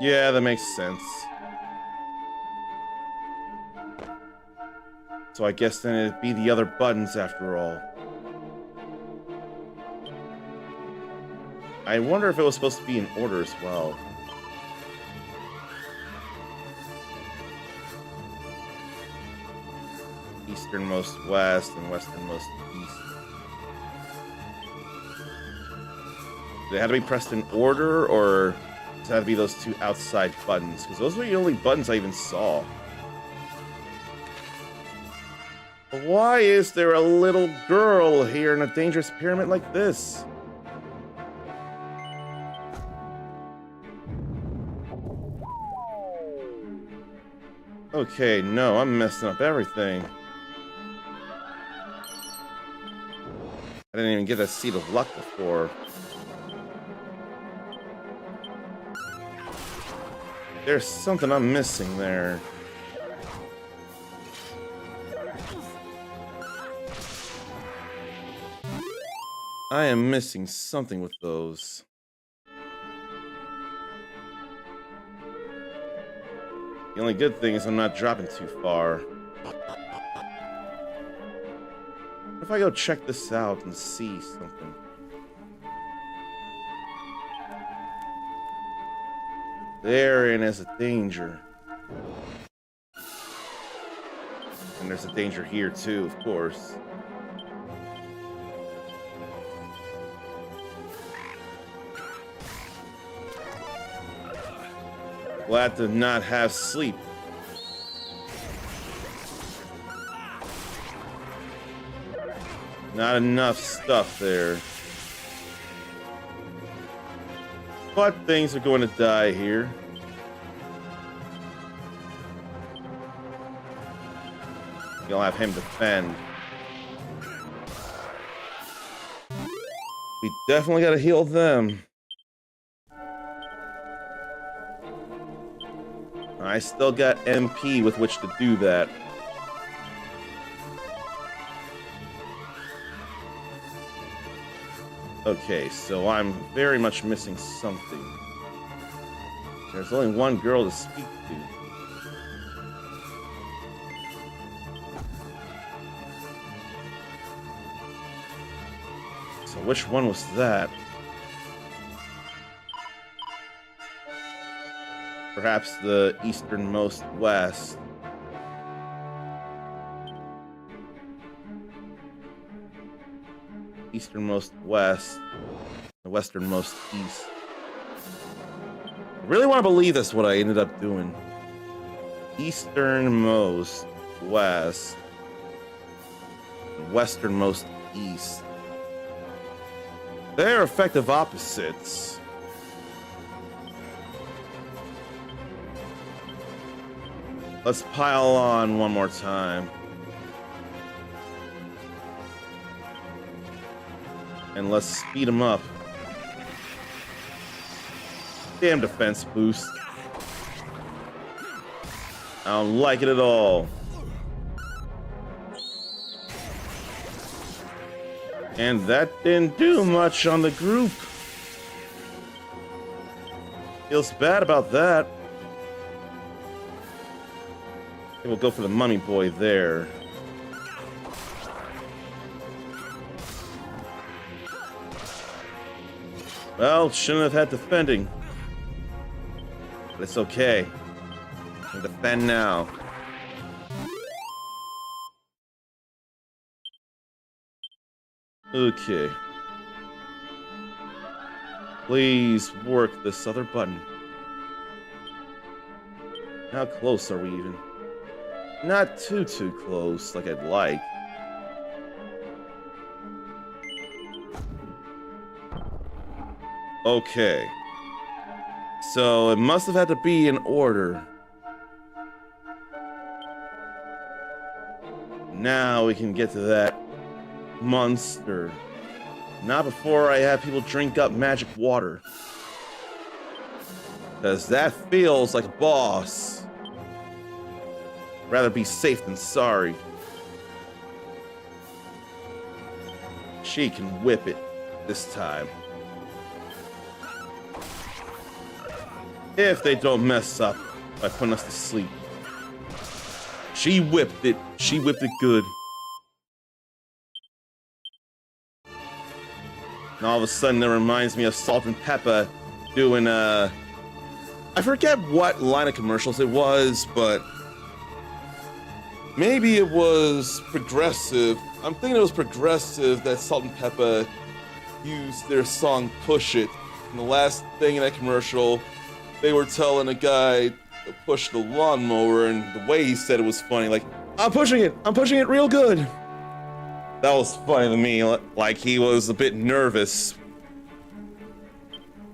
Speaker 1: Yeah, that makes sense. So I guess then it'd be the other buttons after all. I wonder if it was supposed to be in order as well. Easternmost west and westernmost east. Do they have to be pressed in order, or does it have to be those two outside buttons? Because those were the only buttons I even saw. Why is there a little girl here in a dangerous pyramid like this? Okay, no, I'm messing up everything. I didn't even get a seed of luck before. There's something I'm missing there. I am missing something with those. The only good thing is I'm not dropping too far. What if I go check this out and see something? Therein is a danger. And there's a danger here too, of course. Glad to not have sleep. Not enough stuff there. But things are going to die here. You'll have him defend. We definitely got to heal them. I still got MP with which to do that. Okay, so I'm very much missing something. There's only one girl to speak to. So which one was that? Perhaps the easternmost west. Easternmost west, the westernmost east. I really want to believe that's what I ended up doing. Easternmost west, westernmost east. They're effective opposites. Let's pile on one more time. And let's speed him up. Damn defense boost. I don't like it at all. And that didn't do much on the group. Feels bad about that. We'll go for the mummy boy there. Well, shouldn't have had defending. But it's okay. I can defend now. Okay. Please work this other button. How close are we even? Not too close like I'd like. Okay. So it must have had to be in order. Now we can get to that monster. Not before I have people drink up magic water. Because that feels like a boss. Rather be safe than sorry. She can whip it this time. If they don't mess up by putting us to sleep. She whipped it. She whipped it good. And all of a sudden, it reminds me of Salt and Pepper doing, I forget what line of commercials it was, but maybe it was Progressive. I'm thinking it was Progressive that Salt and Pepper used their song Push It. And the last thing in that commercial, they were telling a guy to push the lawnmower, and the way he said it was funny, like, I'm pushing it real good. That was funny to me, like he was a bit nervous.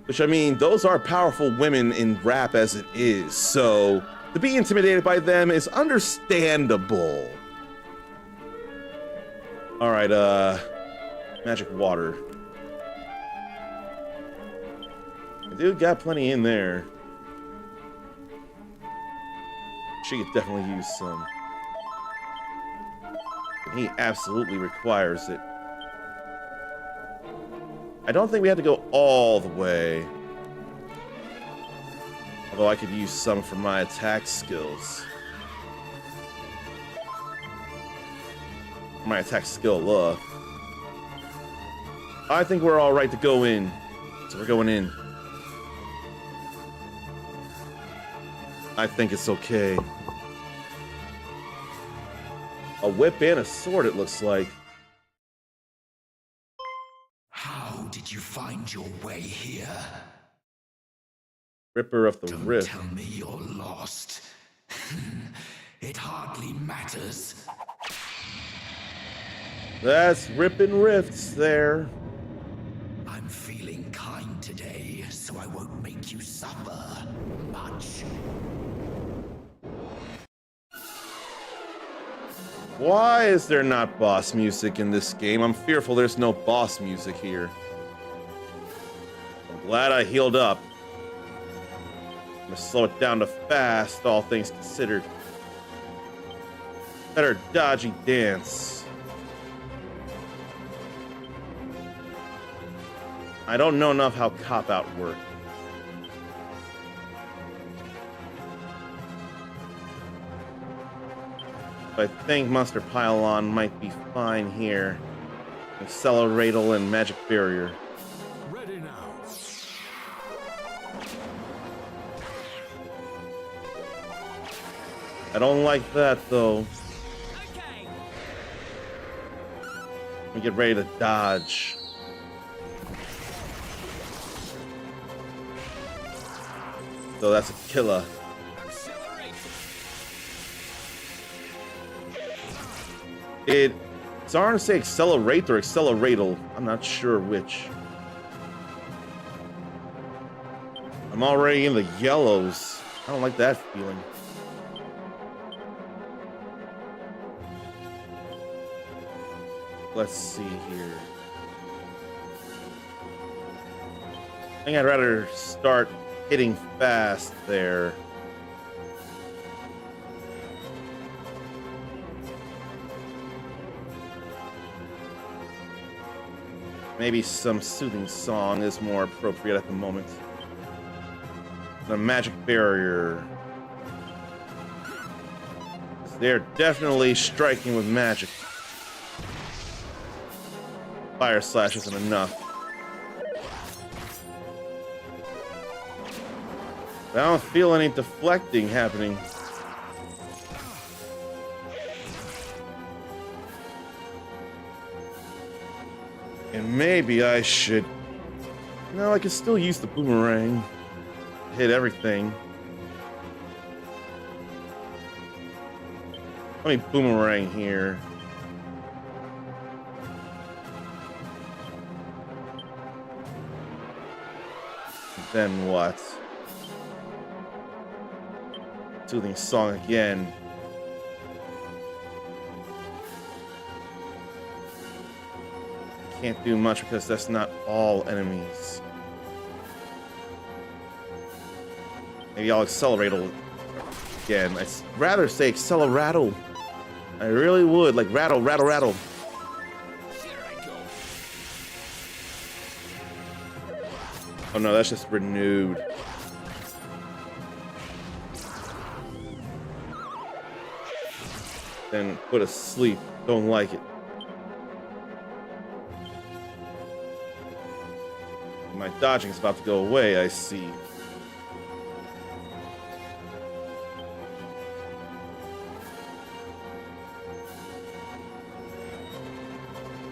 Speaker 1: Which, I mean, those are powerful women in rap as it is, so to be intimidated by them is understandable. Alright, magic water. The dude got plenty in there. She could definitely use some. He absolutely requires it. I don't think we had to go all the way. Although I could use some for my attack skills. My attack skill, I think we're all right to go in. So we're going in. I think it's okay. A whip and a sword, it looks like.
Speaker 3: How did you find your way here?
Speaker 1: Ripper of the
Speaker 3: Don't
Speaker 1: Rift.
Speaker 3: tell me you're lost. It hardly matters.
Speaker 1: That's ripping rifts there.
Speaker 3: I'm feeling kind today, so I won't make you suffer much.
Speaker 1: Why is there not boss music in this game? I'm fearful there's no boss music here. I'm glad I healed up. I'm gonna slow it down to fast, all things considered. Better dodgy dance. I don't know enough how cop-out works. I think Monster Pylon might be fine here. Acceleratal and Magic Barrier.
Speaker 2: Ready now.
Speaker 1: I don't like that though.
Speaker 4: Okay.
Speaker 1: Let me get ready to dodge. So that's a killer.
Speaker 4: Accelerate.
Speaker 1: It's hard to say accelerate or acceleratal. I'm not sure which. I'm already in the yellows. I don't like that feeling. Let's see here. I think I'd rather start hitting fast there. Maybe some soothing song is more appropriate at the moment. The magic barrier. They're definitely striking with magic. Fire slash isn't enough. I don't feel any deflecting happening. And maybe I should... No, I can still use the boomerang. Hit everything. Let me boomerang here. Then what? Soothing song again. Can't do much because that's not all enemies. Maybe I'll accelerate again. I'd rather say accelerato. I really would, like rattle, rattle, rattle.
Speaker 4: Here I go.
Speaker 1: Oh no, that's just renewed. Then put to sleep. Don't like it. My dodging is about to go away, I see.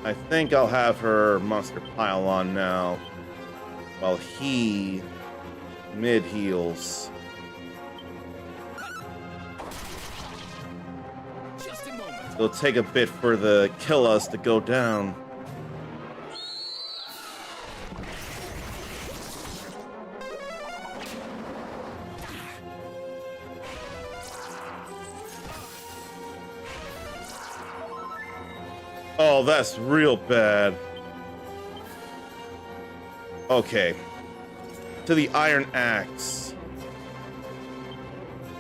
Speaker 1: I think I'll have her monster pile on now, while he mid heals.
Speaker 4: Just a moment.
Speaker 1: It'll take a bit for the kill us to go down. Oh, that's real bad. Okay. To the Iron Axe.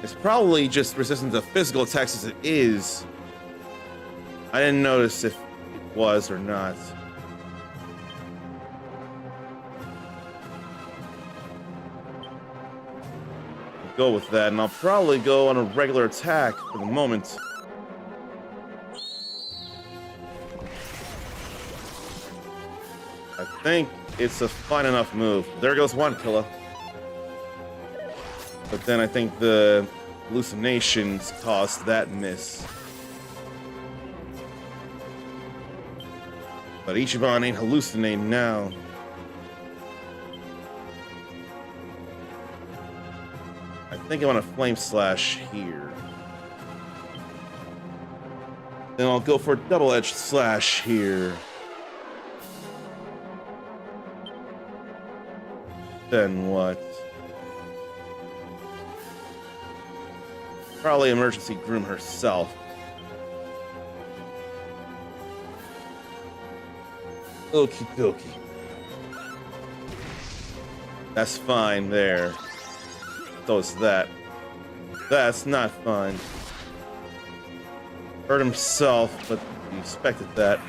Speaker 1: It's probably just resistant to physical attacks as it is. I didn't notice if it was or not. I'll go with that, and I'll probably go on a regular attack for the moment. I think it's a fine enough move. There goes one killer. But then I think the hallucinations caused that miss. But Ichiban ain't hallucinating now. I think I want a flame slash here. Then I'll go for a double-edged slash here. Then what? Probably emergency groom herself. Okie dokie. That's fine there. So is that. That's not fine. Hurt himself, but he expected that.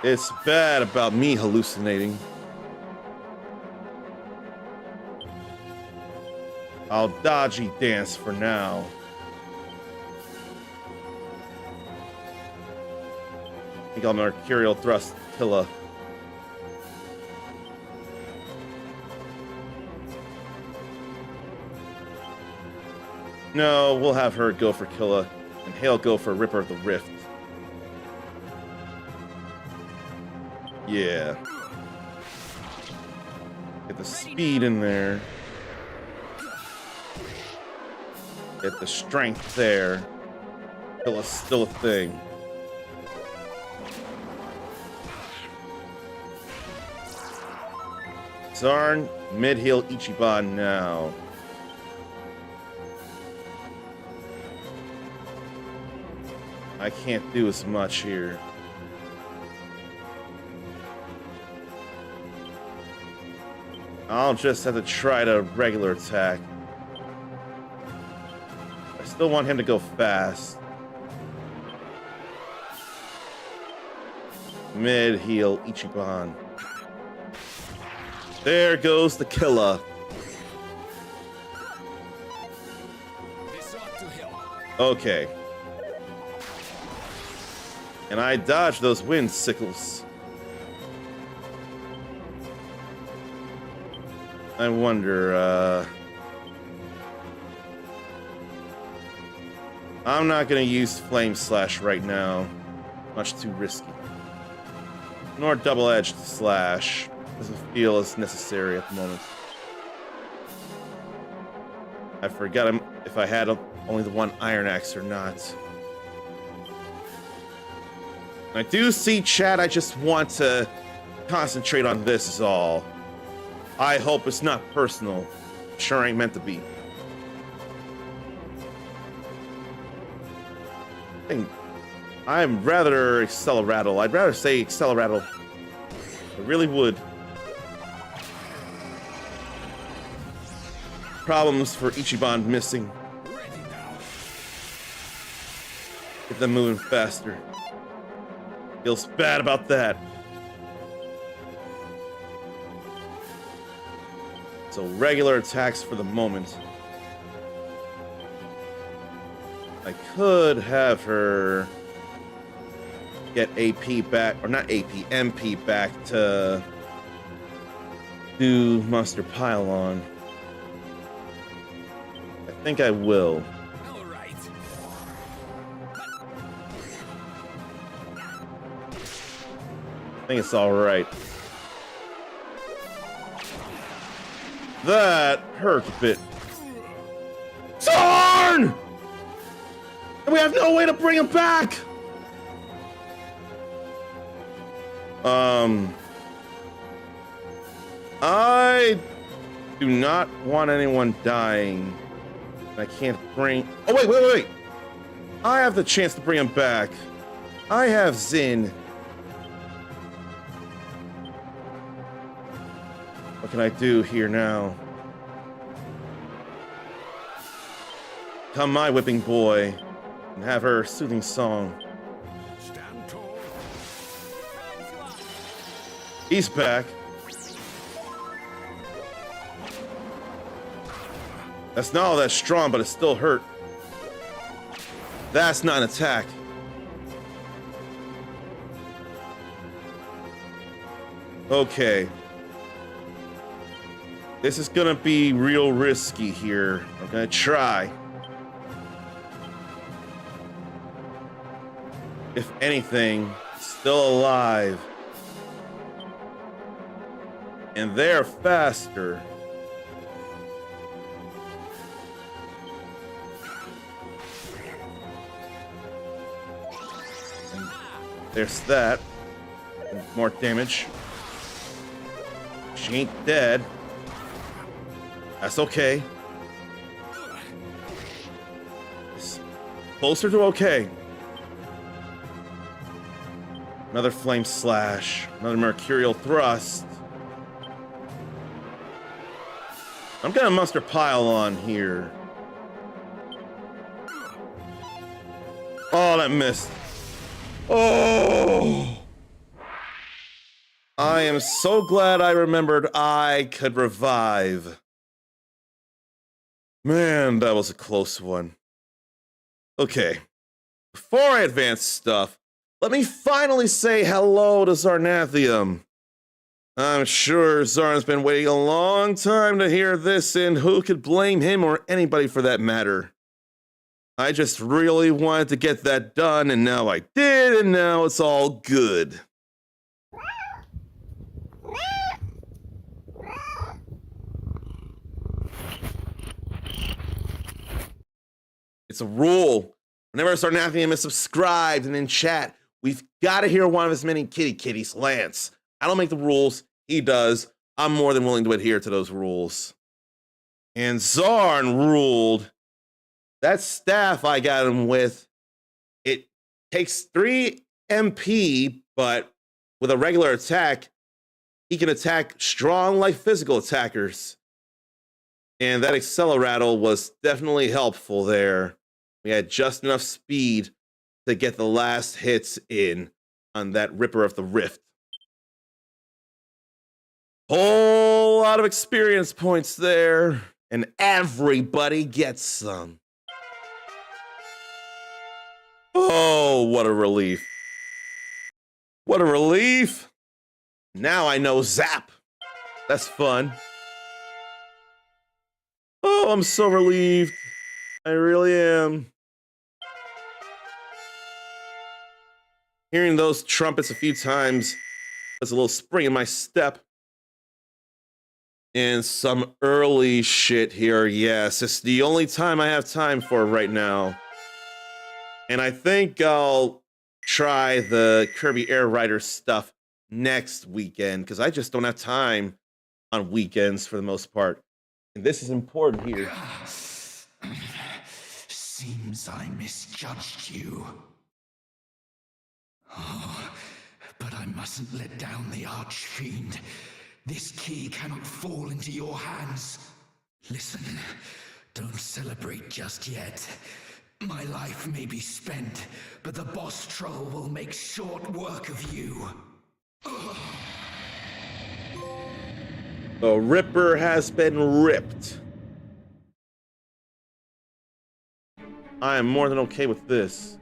Speaker 1: It's bad about me hallucinating. I'll dodgy dance for now. I think I'll Mercurial Thrust Killa. No, we'll have her go for Killa, and Hale go for Ripper of the Rift. Yeah. Get the speed in there. Get the strength there. Killa's still a thing. Zarn, mid-heal Ichiban now. I can't do as much here. I'll just have to try to regular attack. I still want him to go fast. Mid heal Ichiban. There goes the killer.
Speaker 4: This ought to help.
Speaker 1: Okay. And I dodged those wind sickles. I wonder, I'm not gonna use Flame Slash right now. Much too risky. Nor Double-Edged Slash. Doesn't feel as necessary at the moment. I forgot if I had only the one Iron Axe or not. I do see chat, I just want to concentrate on this is all. I hope it's not personal. Sure ain't meant to be. I'm rather Acceleratle. I'd rather say Acceleratle. I really would. Problems for Ichiban missing.
Speaker 4: Ready now.
Speaker 1: Get them moving faster. Feels bad about that. So regular attacks for the moment. I could have her get AP back, or not AP, MP back to do Monster Pylon. I think I will.
Speaker 4: All right.
Speaker 1: I think it's all right. That hurt a bit. Darn! And we have no way to bring him back. I do not want anyone dying. I can't bring. Oh wait! I have the chance to bring him back. I have Zin. What can I do here now? Come, my whipping boy, and have her soothing song.
Speaker 2: Stand tall.
Speaker 1: He's back. That's not all that strong, but it still hurt. That's not an attack. Okay. This is gonna be real risky here. I'm gonna try. If anything, still alive. And they're faster. And there's that. And more damage. She ain't dead. That's okay. It's closer to okay. Another flame slash. Another mercurial thrust. I'm gonna muster pylon here. Oh, that missed. Oh! I am so glad I remembered I could revive. Man, that was a close one. Okay. Before I advance stuff, let me finally say hello to Zarnathium. I'm sure Zarn's been waiting a long time to hear this, and who could blame him or anybody for that matter? I just really wanted to get that done, and now I did, and now it's all good. It's a rule. Whenever Zarnathium is subscribed and in chat, we've got to hear one of his many kitties, Lance. I don't make the rules, he does. I'm more than willing to adhere to those rules. And Zarn ruled. That staff I got him with, it takes 3 MP, but with a regular attack, he can attack strong like physical attackers. And that Acceleratle was definitely helpful there. We had just enough speed to get the last hits in. on that Ripper of the Rift. Whole lot of experience points there, and everybody gets some. Oh, what a relief. What a relief. Now I know Zap. That's fun. Oh, I'm so relieved. I really am. Hearing those trumpets a few times was a little spring in my step. And some early shit here. Yes, it's the only time I have time for right now. And I think I'll try the Kirby Air Rider stuff next weekend because I just don't have time on weekends for the most part. And this is important here.
Speaker 3: Seems I misjudged you. Oh, but I mustn't let down the Archfiend. This key cannot fall into your hands. Listen, don't celebrate just yet. My life may be spent, but the boss troll will make short work of you.
Speaker 1: The Ripper has been ripped. I am more than okay with this.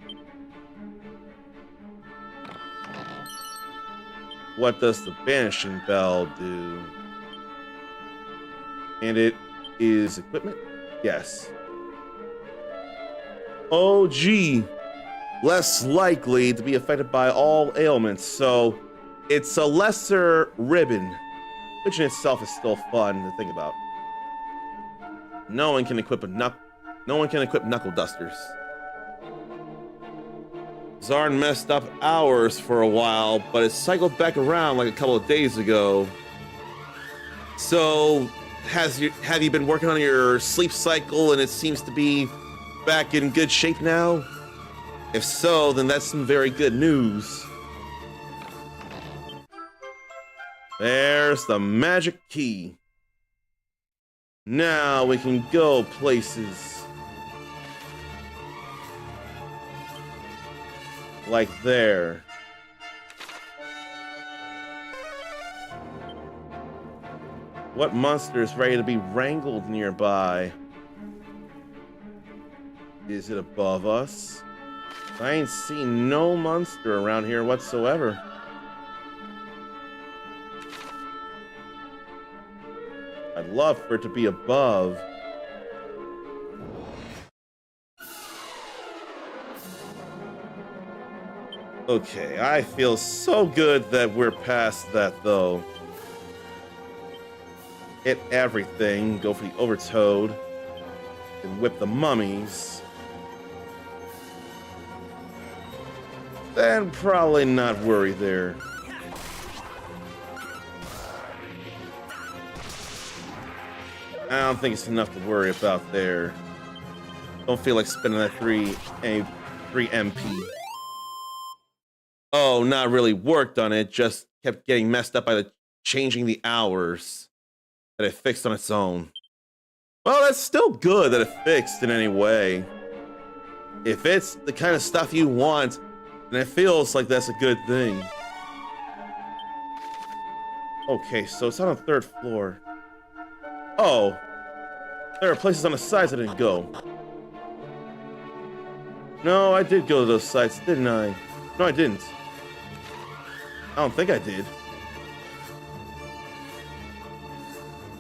Speaker 1: What does the Banishing Bell do? And it is equipment? Yes. Oh, gee. Less likely to be affected by all ailments, so it's a lesser ribbon, which in itself is still fun to think about. No one can equip knuckle dusters. Zarn messed up ours for a while, but it cycled back around like a couple of days ago. So, have you been working on your sleep cycle and it seems to be back in good shape now? If so, then that's some very good news. There's the magic key. Now we can go places. Like there. What monster is ready to be wrangled nearby? Is it above us? I ain't seen no monster around here whatsoever. I'd love for it to be above. Okay, I feel so good that we're past that, though. Hit everything, go for the Overtoad, and whip the mummies. Then probably not worry there. I don't think it's enough to worry about there. Don't feel like spending that 3 MP. Oh, not really worked on it, just kept getting messed up by the changing the hours that it fixed on its own. Well, that's still good that it fixed in any way. If it's the kind of stuff you want, then it feels like that's a good thing. Okay, so it's on the 3rd floor. Oh, there are places on the sides I didn't go. No, I did go to those sites, didn't I? No, I didn't. I don't think I did.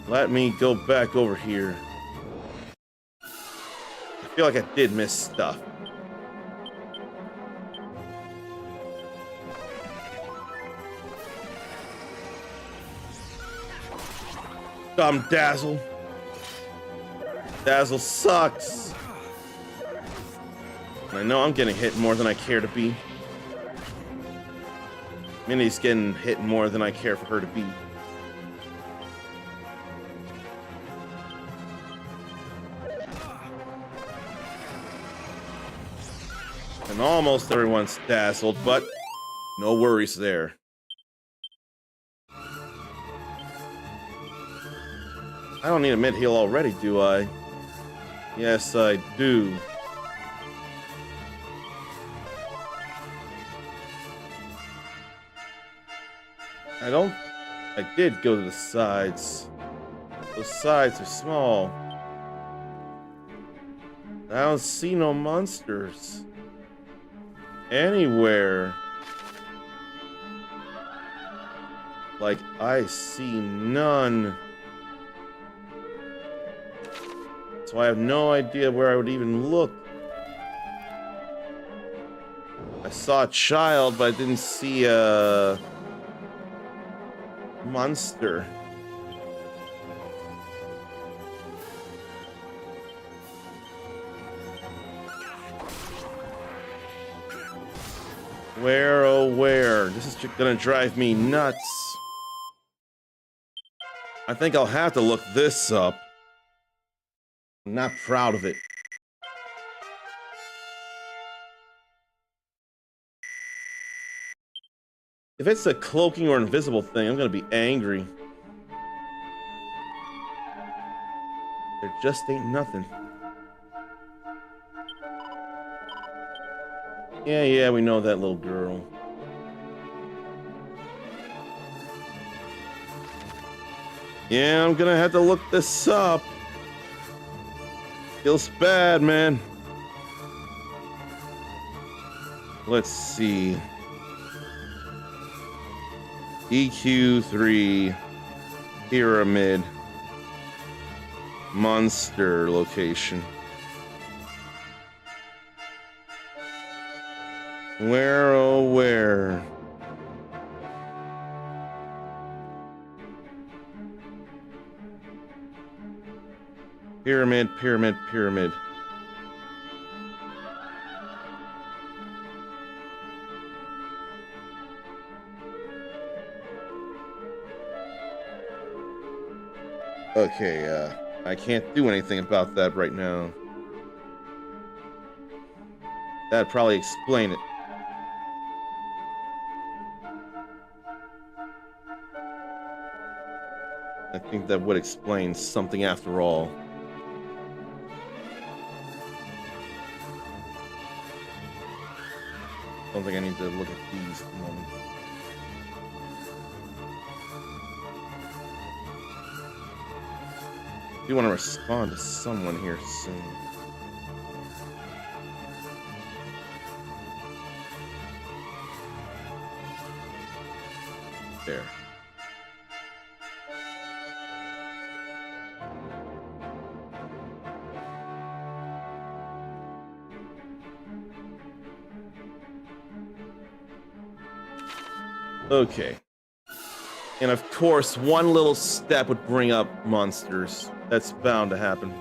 Speaker 1: Let me go back over here. I feel like I did miss stuff. Dumb Dazzle. Dazzle sucks. I know I'm getting hit more than I care to be. Minnie's getting hit more than I care for her to be. And almost everyone's dazzled, but no worries there. I don't need a mid-heal already, do I? Yes, I do. I don't... I did go to the sides. Those sides are small. I don't see no monsters anywhere. Like, I see none. So I have no idea where I would even look. I saw a child, but I didn't see a monster. Where, oh where? This is gonna drive me nuts. I think I'll have to look this up. I'm not proud of it. If it's a cloaking or invisible thing, I'm gonna be angry. There just ain't nothing. Yeah, we know that little girl. Yeah, I'm gonna have to look this up. Feels bad, man. Let's see. EQ3 Pyramid Monster location. Where, oh where? Pyramid, pyramid, pyramid. Okay, I can't do anything about that right now. That'd probably explain it. I think that would explain something after all. I don't think I need to look at these at the moment. I do want to respond to someone here soon. There. Okay. And of course, one little step would bring up monsters. That's bound to happen.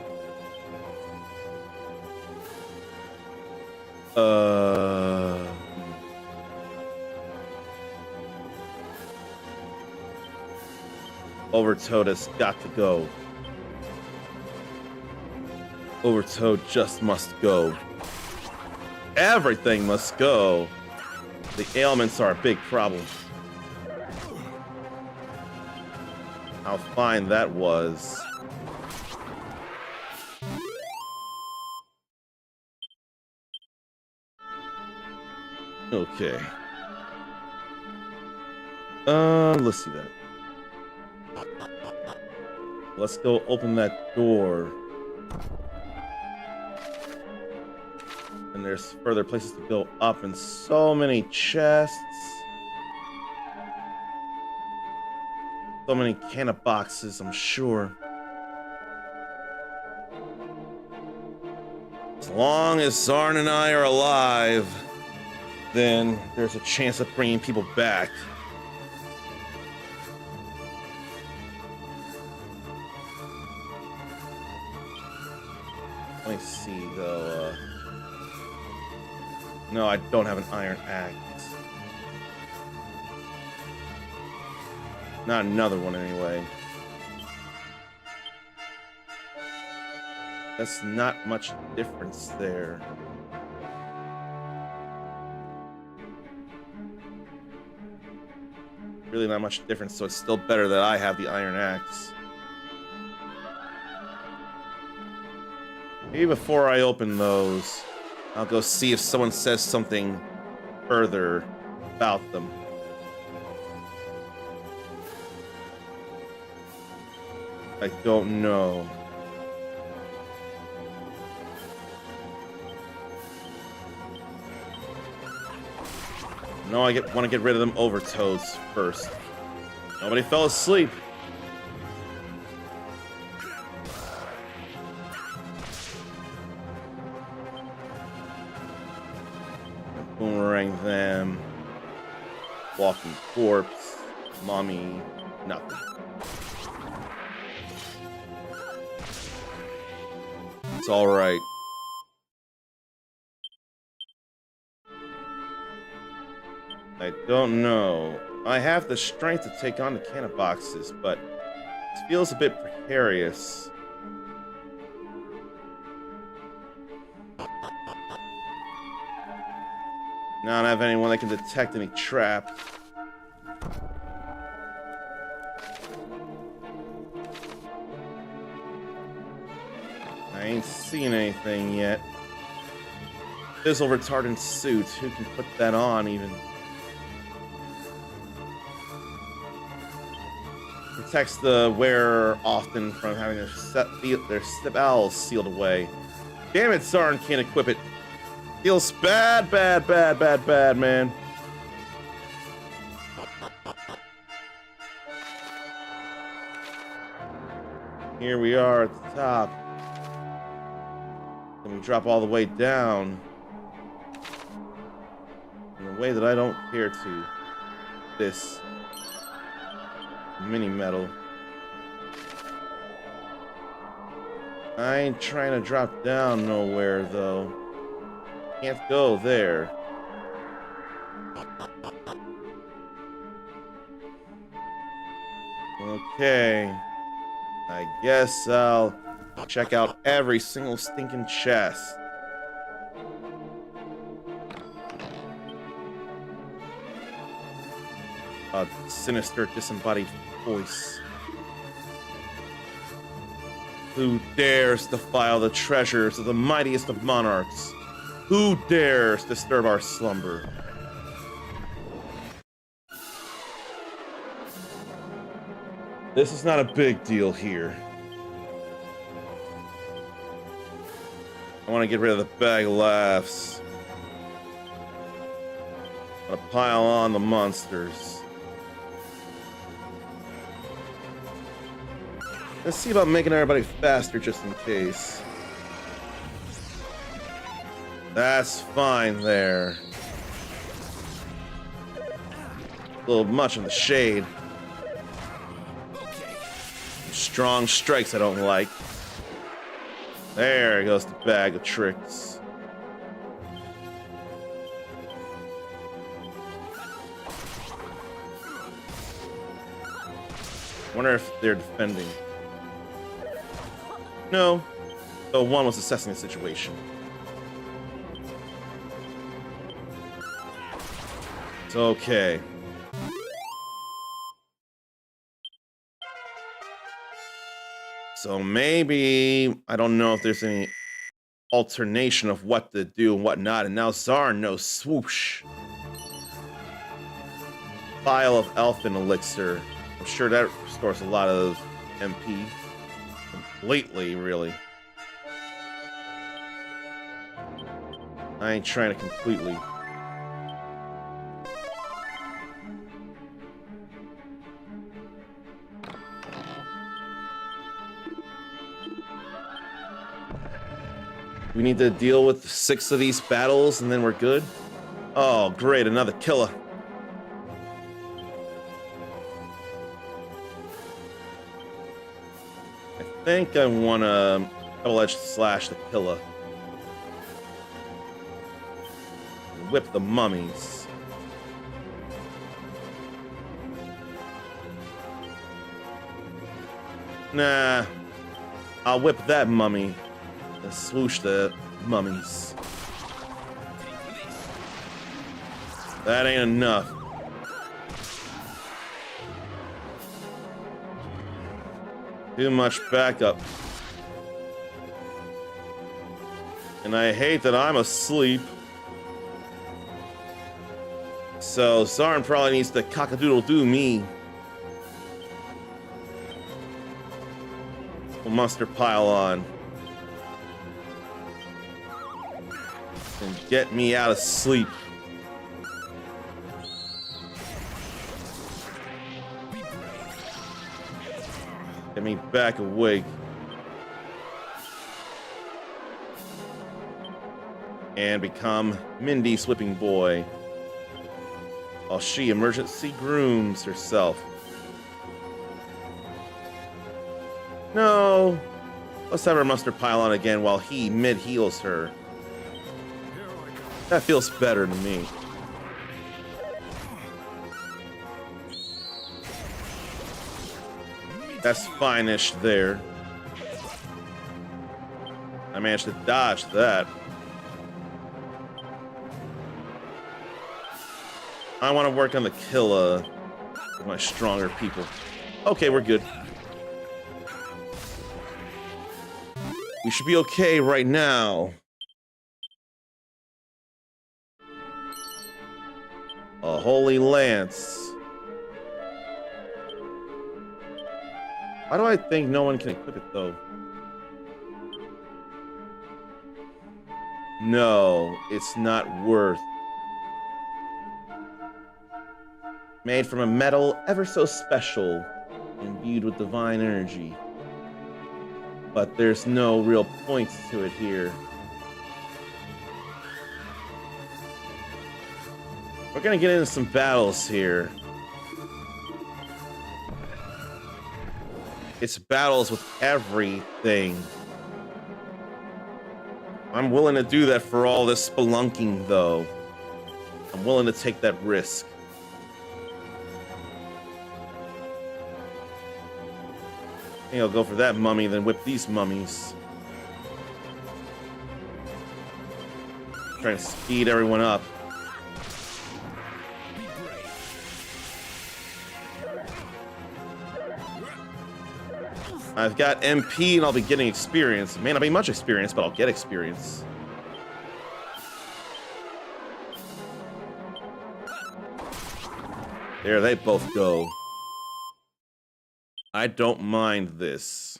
Speaker 1: Overtoad has got to go. Overtoad just must go. Everything must go. The ailments are a big problem. How fine that was. Okay. Let's see that. Let's go open that door. And there's further places to go up and so many chests. So many can of boxes, I'm sure. As long as Zarn and I are alive, then there's a chance of bringing people back. Let me see, though. No, I don't have an iron axe. Not another one, anyway. That's not much difference there. Really not much difference, so it's still better that I have the iron axe. Maybe before I open those, I'll go see if someone says something further about them. I don't know. No, I want to get rid of them overtoes first. Nobody fell asleep. Boomerang them. Walking corpse. Mommy. Nothing. It's alright. I don't know. I have the strength to take on the can of boxes, but it feels a bit precarious. Now I don't have anyone that can detect any trap. I ain't seen anything yet. Fizzle retardant suit. Who can put that on even? Protects the wearer often from having their spells sealed away. Damn it, Zarn can't equip it. Feels bad, man. Here we are at the top. Then we drop all the way down. In a way that I don't care to. This mini metal. I ain't trying to drop down nowhere though. Can't go there. Okay. I guess I'll check out every single stinking chest. A sinister, disembodied voice. Who dares defile the treasures of the mightiest of monarchs? Who dares disturb our slumber? This is not a big deal here. I want to get rid of the bag of laughs. I want to pile on the monsters. Let's see about making everybody faster just in case. That's fine there. A little much in the shade. Strong strikes I don't like. There goes the bag of tricks. Wonder if they're defending. No. So one was assessing the situation. It's okay. So maybe, I don't know if there's any alternation of what to do and what not. And now Zarn knows swoosh. Vial of Elfin Elixir. I'm sure that restores a lot of MP. Completely, really. I ain't trying to completely. We need to deal with 6 of these battles and then we're good. Oh, great, another killer. I think I want to double-edged slash the killer. Whip the mummies. Nah, I'll whip that mummy. And swoosh the mummies. That ain't enough. Too much backup. And I hate that I'm asleep. So Zarn probably needs to cock-a-doodle-doo me. Monster pylon. And get me out of sleep. Get me back awake. And become Mindy's whipping boy, while she emergency grooms herself. No. Let's have her mustard pylon again while he mid-heals her. That feels better to me. That's fine-ish there. I managed to dodge that. I want to work on the killer with my stronger people. Okay, we're good. We should be okay right now. A holy lance. Why do I think no one can equip it though? No, it's not worth. Made from a metal ever so special, imbued with divine energy. But there's no real points to it here. We're gonna get into some battles here. It's battles with everything. I'm willing to do that for all this spelunking, though. I'm willing to take that risk. I think I'll go for that mummy, then whip these mummies. Trying to speed everyone up. I've got MP and I'll be getting experience. May not be much experience, but I'll get experience. There they both go. I don't mind this.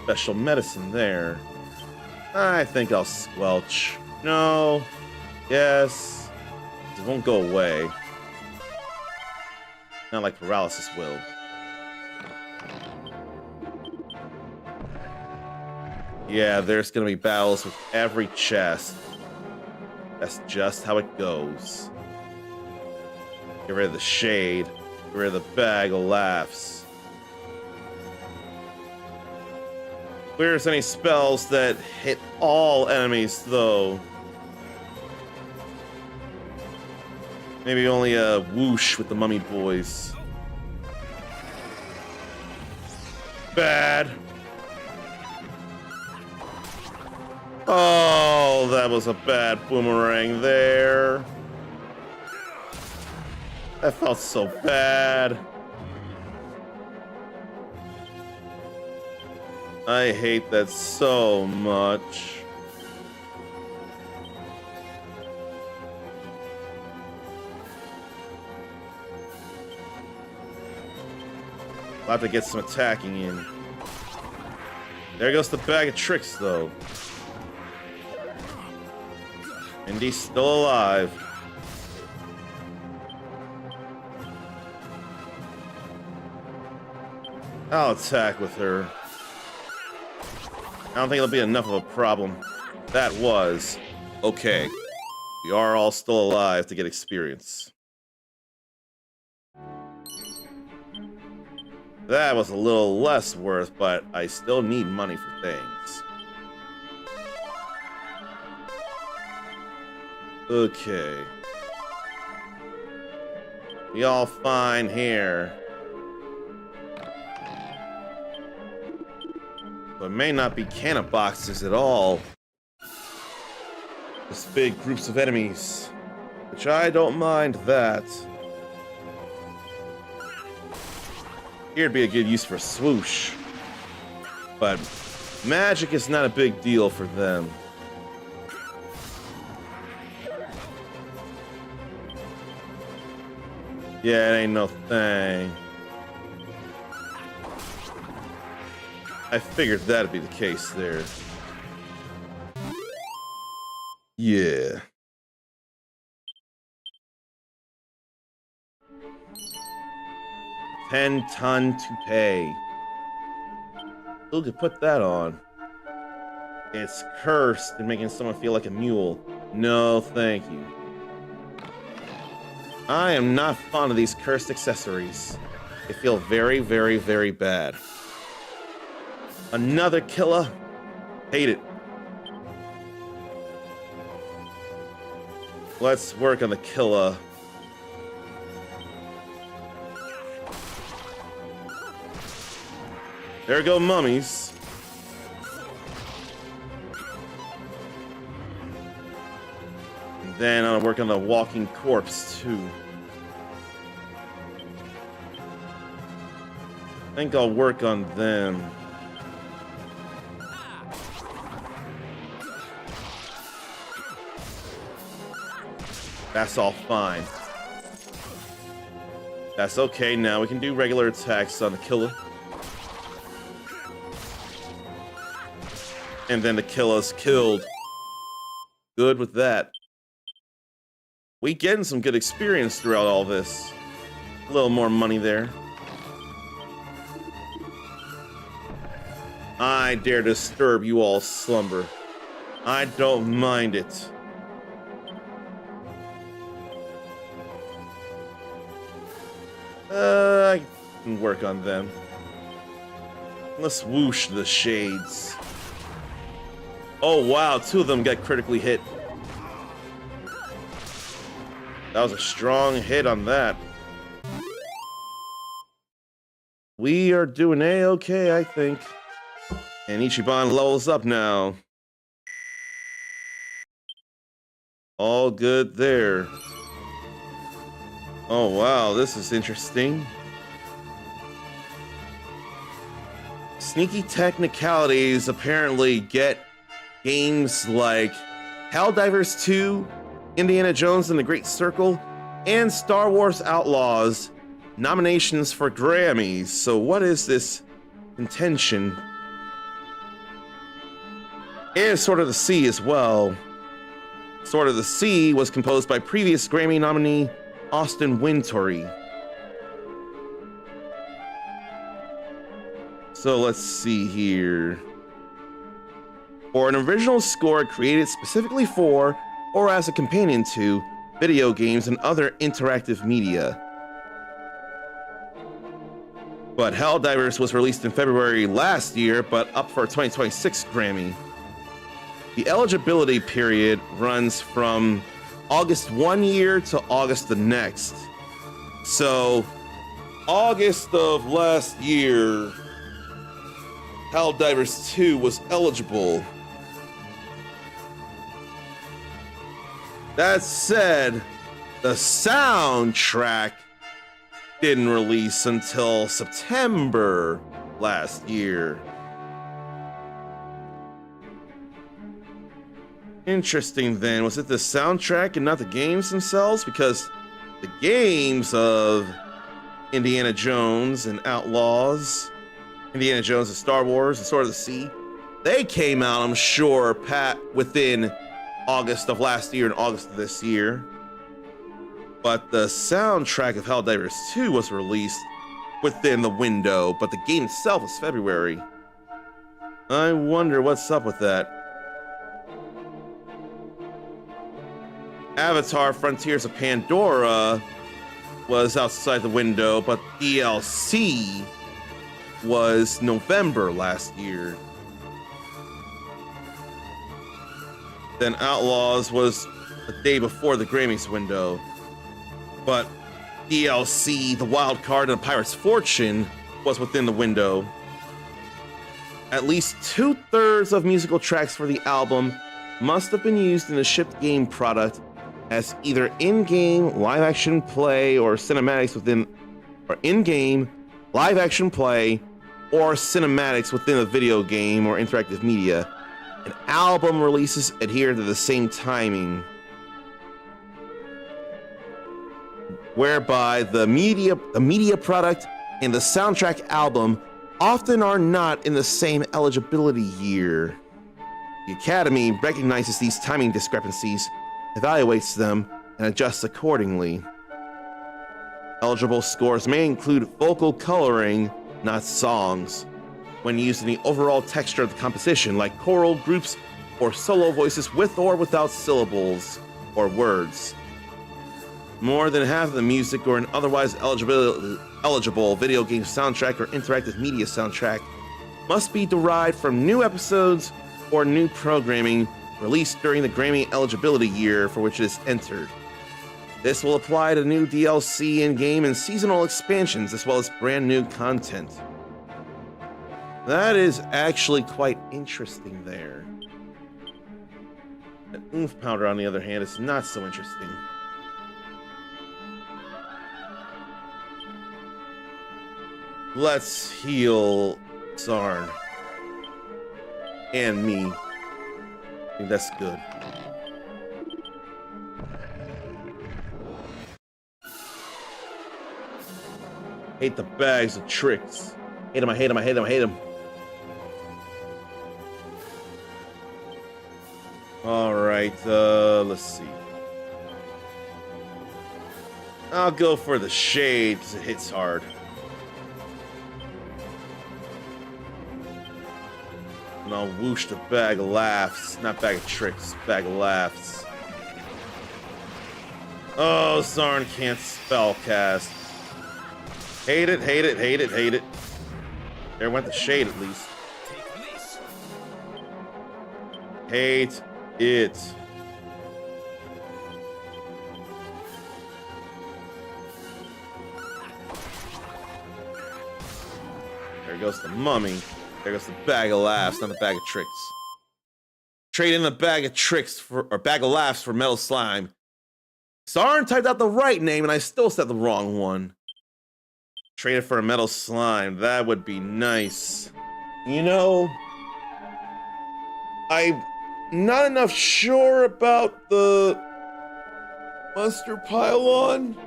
Speaker 1: Special medicine there. I think I'll squelch. No. Yes. It won't go away. Not like paralysis will. Yeah, there's gonna be battles with every chest. That's just how it goes. Get rid of the shade. Get rid of the bag of laughs. Where's any spells that hit all enemies, though? Maybe only a whoosh with the mummy boys. Bad. Oh, that was a bad boomerang there. That felt so bad. I hate that so much. I'll have to get some attacking in. There goes the bag of tricks, though. And he's still alive. I'll attack with her. I don't think it'll be enough of a problem. That was okay. We are all still alive to get experience. That was a little less worth, but I still need money for things. Okay. We all fine here. But it may not be cannon boxes at all. Just big groups of enemies. Which I don't mind that. Here'd be a good use for swoosh. But magic is not a big deal for them. Yeah, it ain't no thing. I figured that'd be the case there. Yeah. $10 to pay. Who could put that on? It's cursed and making someone feel like a mule. No, thank you. I am not fond of these cursed accessories. They feel very, very, very bad. Another killer. Hate it. Let's work on the killer. There go mummies. And then I'll work on the walking corpse too. I think I'll work on them. That's all fine. That's okay now. We can do regular attacks on the killer. And then the killer's killed. Good with that. We getting some good experience throughout all this. A little more money there. I dare disturb you all slumber. I don't mind it. I can work on them. Let's whoosh the shades. Oh wow, 2 of them got critically hit. That was a strong hit on that. We are doing A-okay, I think. And Ichiban levels up now. All good there. Oh wow, this is interesting. Sneaky technicalities apparently get games like Helldivers 2, Indiana Jones and the Great Circle, and Star Wars Outlaws nominations for Grammys. So what is this contention? And Sword of the Sea as well. Sword of the Sea was composed by previous Grammy nominee Austin Wintory. So let's see here. For an original score created specifically for or as a companion to video games and other interactive media. But Helldivers was released in February last year, but up for a 2026 Grammy. The eligibility period runs from August one year to August the next. So, August of last year, Helldivers 2 was eligible. That said, the soundtrack didn't release until September last year. Interesting then, was it the soundtrack and not the games themselves? Because the games of Indiana Jones and Outlaws, Indiana Jones and Star Wars and Sword of the Sea, they came out, I'm sure, within August of last year and August of this year. But the soundtrack of Helldivers 2 was released within the window, but the game itself was February. I wonder what's up with that. Avatar Frontiers of Pandora was outside the window, but DLC was November last year. Then Outlaws was the day before the Grammys window. But DLC, The Wild Card, and Pirate's Fortune was within the window. At least 2/3 of musical tracks for the album must have been used in the shipped game product as either in-game live-action play or cinematics within, or in-game live-action play or cinematics within a video game or interactive media. And album releases adhere to the same timing, whereby the media product and the soundtrack album often are not in the same eligibility year. The Academy recognizes these timing discrepancies, evaluates them, and adjusts accordingly. Eligible scores may include vocal coloring, not songs, when used in the overall texture of the composition, like choral groups or solo voices with or without syllables or words. More than half of the music or an otherwise eligible video game soundtrack or interactive media soundtrack must be derived from new episodes or new programming released during the Grammy eligibility year for which it is entered. This will apply to new DLC in-game and seasonal expansions, as well as brand new content. That is actually quite interesting there. An oomph powder, on the other hand, is not so interesting. Let's heal Zarn. And me. I think that's good. Hate the bags of tricks. Hate them, I hate them, I hate them, I hate them. Alright, let's see. I'll go for the shade because it hits hard. And I'll whoosh the bag of laughs. Not bag of tricks, bag of laughs. Oh, Zarn can't spellcast. Hate it, hate it, hate it, hate it. There went the shade at least.
Speaker 4: Take this.
Speaker 1: Hate it. There goes the mummy. There goes the bag of laughs, not the bag of tricks. Trade in the bag of tricks for, or bag of laughs for metal slime. Zarn typed out the right name and I still said the wrong one. Trade it for a metal slime. That would be nice. You know, I'm not enough sure about the monster pylon,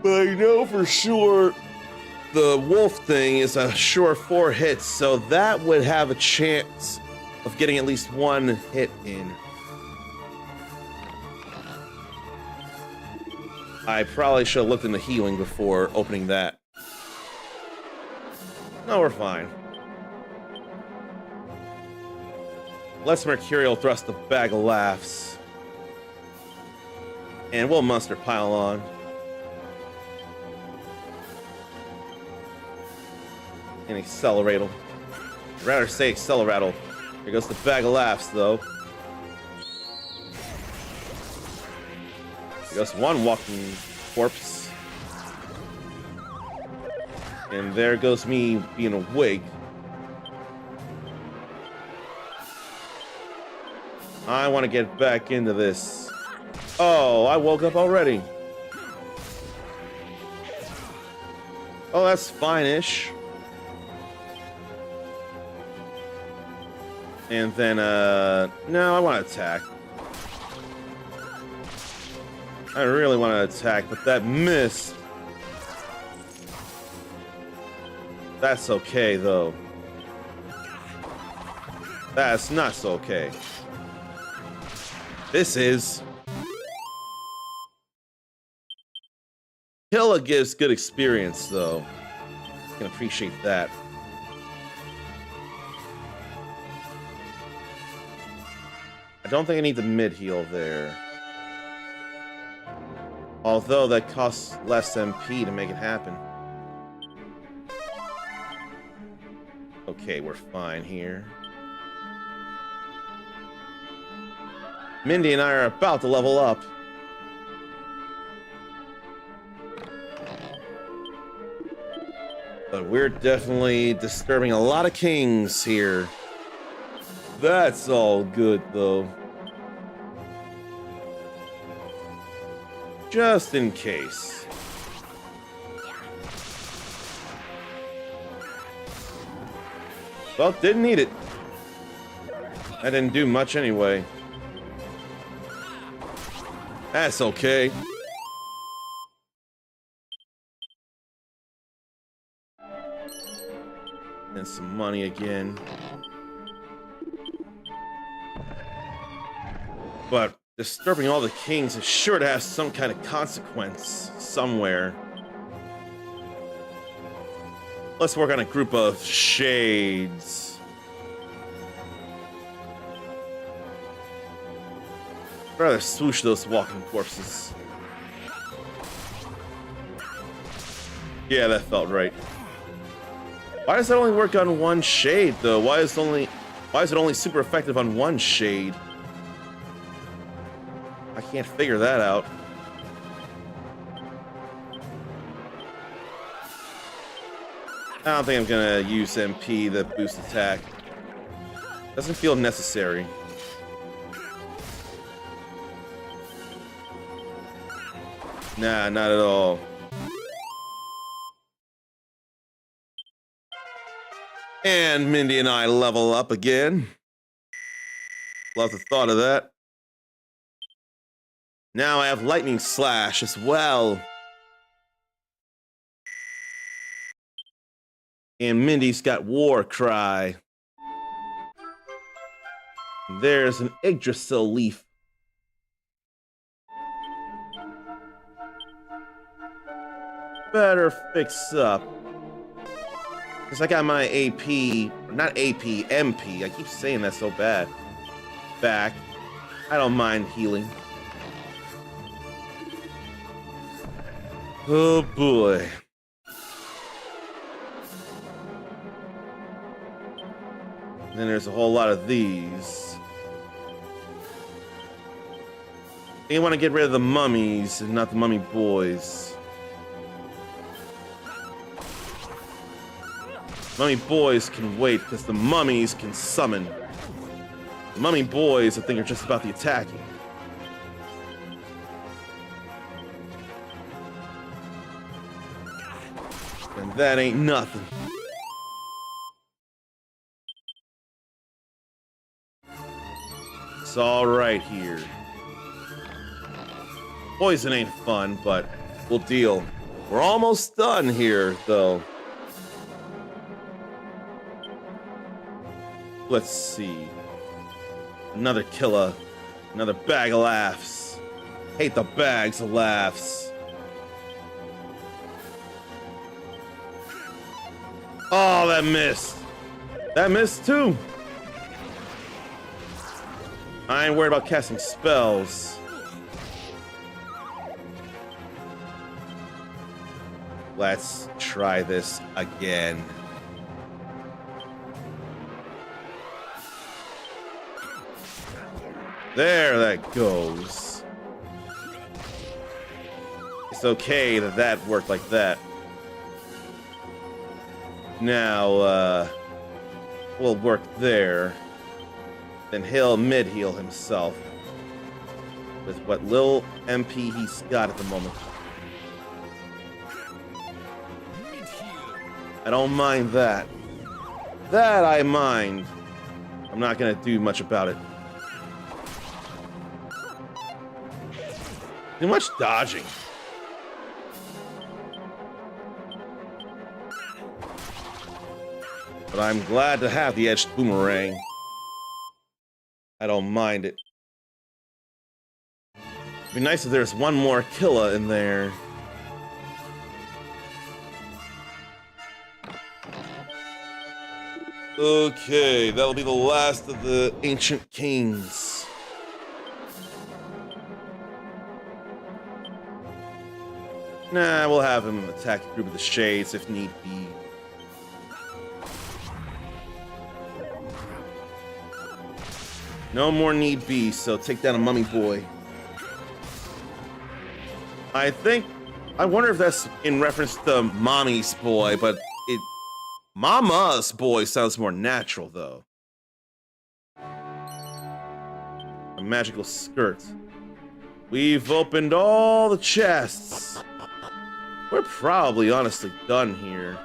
Speaker 1: but I know for sure the wolf thing is a sure 4 hits, so that would have a chance of getting at least 1 hit in. I probably should have looked into healing before opening that. No, we're fine. Let's Mercurial thrust the bag of laughs. And we'll monster pile on. And accelerate. I'd rather say accelerate. Here goes the bag of laughs, though. Here goes one walking corpse. And there goes me being a wig. I want to get back into this. Oh, I woke up already. Oh, that's fine-ish. And then, no, I want to attack. I really want to attack, but that missed. That's okay, though. That's not so okay. This is... Killa gives good experience, though. I can appreciate that. I don't think I need the mid-heal there. Although that costs less MP to make it happen. Okay, we're fine here. Mindy and I are about to level up. But we're definitely disturbing a lot of kings here. That's all good, though. Just in case. Well, didn't need it. I didn't do much anyway. That's okay. And some money again. But disturbing all the kings is sure to have some kind of consequence somewhere. Let's work on a group of shades. I'd rather swoosh those walking corpses. Yeah, that felt right. Why does that only work on one shade, though? Why is it only super effective on one shade? I can't figure that out. I don't think I'm gonna use MP, the boost attack. Doesn't feel necessary. Nah, not at all. And Mindy and I level up again. Love the thought of that. Now I have Lightning Slash as well. And Mindy's got War Cry. There's an Yggdrasil leaf. Better fix up. Because I got my AP, not AP, MP. I keep saying that so bad. Back. I don't mind healing. Oh boy. Then there's a whole lot of these. You want to get rid of the mummies and not the mummy boys. Mummy boys can wait because the mummies can summon. The mummy boys, I think, are just about the attacking. And that ain't nothing. It's all right here. Poison ain't fun, but we'll deal. We're almost done here, though. Let's see. Another killer. Another bag of laughs. Hate the bags of laughs. Oh, that missed. That missed too. I ain't worried about casting spells. Let's try this again. There that goes. It's okay that that worked like that. Now, we'll work there. Then he'll mid-heal himself. With what little MP he's got at the moment. I don't mind that. That I mind. I'm not gonna do much about it. Too much dodging. But I'm glad to have the edged boomerang. I don't mind it. It'd be nice if there's one more killer in there. Okay, that'll be the last of the ancient kings. Nah, we'll have him attack a group of the shades if need be. No more need be, so take down a mummy boy. I wonder if that's in reference to mommy's boy, but Mama's boy sounds more natural, though. A magical skirt. We've opened all the chests. We're probably honestly done here.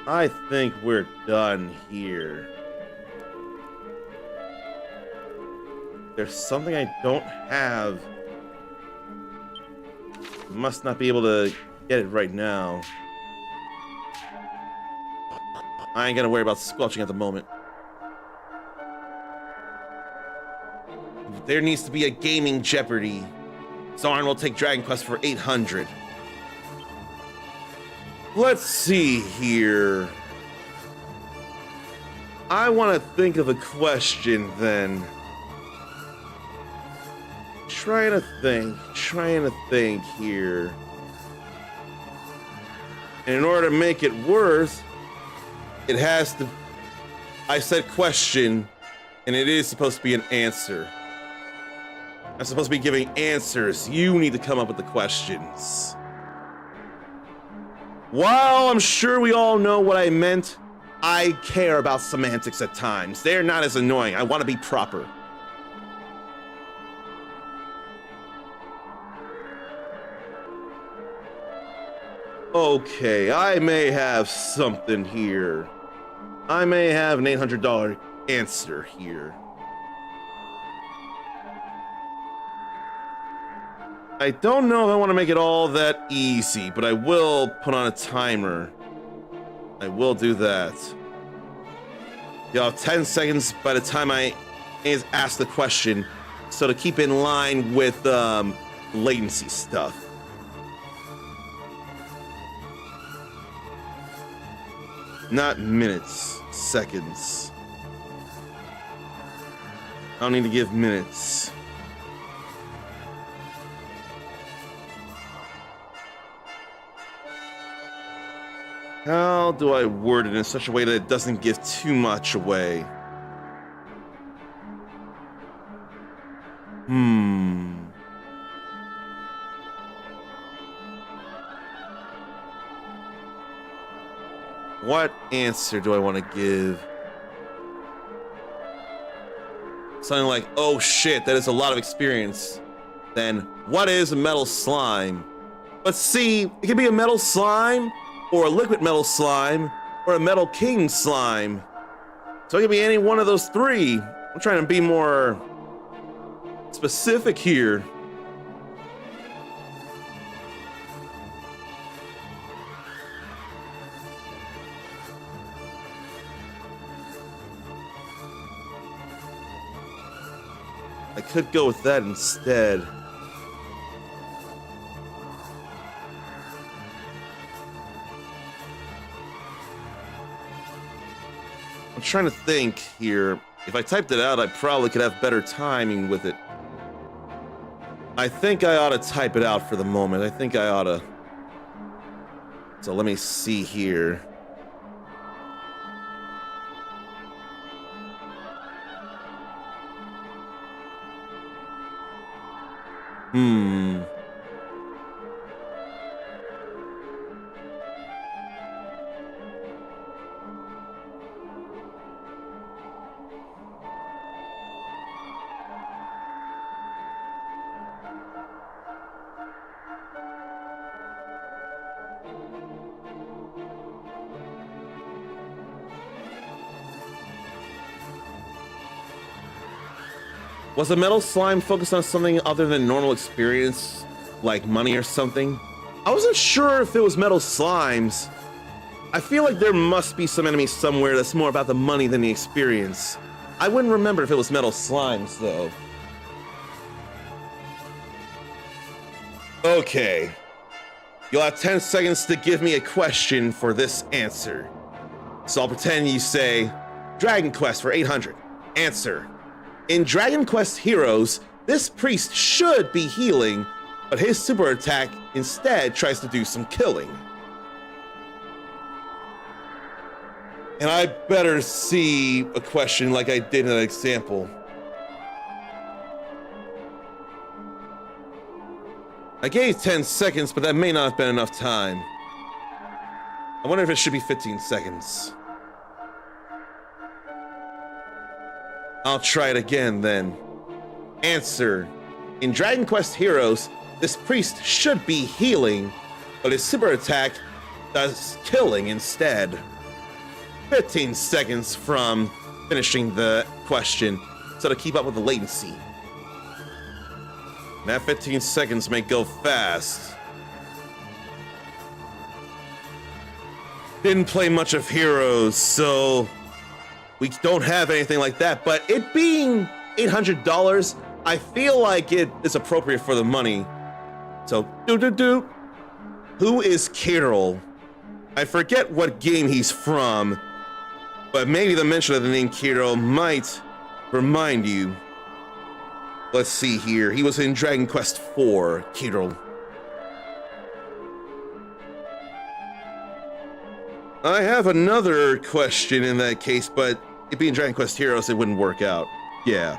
Speaker 1: I think we're done here. There's something I don't have. Must not be able to get it right now. I ain't gonna worry about squelching at the moment. There needs to be a gaming Jeopardy. Zarn will take Dragon Quest for 800. Let's see here. I want to think of a question then. Trying to think here. And in order to make it worth, it has to. I said question, and it is supposed to be an answer. I'm supposed to be giving answers. You need to come up with the questions. While I'm sure we all know what I meant, I care about semantics at times. They're not as annoying. I want to be proper. Okay, I may have something here. I may have an $800 answer here. I don't know if I want to make it all that easy, but I will put on a timer. I will do that. You'll have 10 seconds by the time I ask the question, so to keep in line with latency stuff. Not minutes, seconds. I don't need to give minutes. How do I word it in such a way that it doesn't give too much away? What answer do I want to give? Something like, oh shit, that is a lot of experience. Then, what is a metal slime? But see, it can be a metal slime, or a liquid metal slime, or a metal king slime. So it can be any one of those three. I'm trying to be more specific here. I could go with that instead. I'm trying to think here. If I typed it out, I probably could have better timing with it. I think I ought to type it out for the moment. I think I ought to. So let me see here. Was a metal slime focused on something other than normal experience, like money or something? I wasn't sure if it was metal slimes. I feel like there must be some enemy somewhere that's more about the money than the experience. I wouldn't remember if it was metal slimes, though. Okay. You'll have 10 seconds to give me a question for this answer. So I'll pretend you say, Dragon Quest for 800. Answer. In Dragon Quest Heroes, this priest should be healing, but his super attack instead tries to do some killing. And I better see a question like I did in that example. I gave 10 seconds, but that may not have been enough time. I wonder if it should be 15 seconds. I'll try it again then. Answer. In Dragon Quest Heroes, this priest should be healing, but his super attack does killing instead. 15 seconds from finishing the question, so to keep up with the latency. That 15 seconds may go fast. didn't play much of Heroes, so we don't have anything like that. But it being $800, I feel like it is appropriate for the money. So, who is Kirill? I forget what game he's from, but maybe the mention of the name Kirill might remind you. Let's see here. He was in Dragon Quest IV, Kirill. I have another question in that case, but it being Dragon Quest Heroes, it wouldn't work out. Yeah.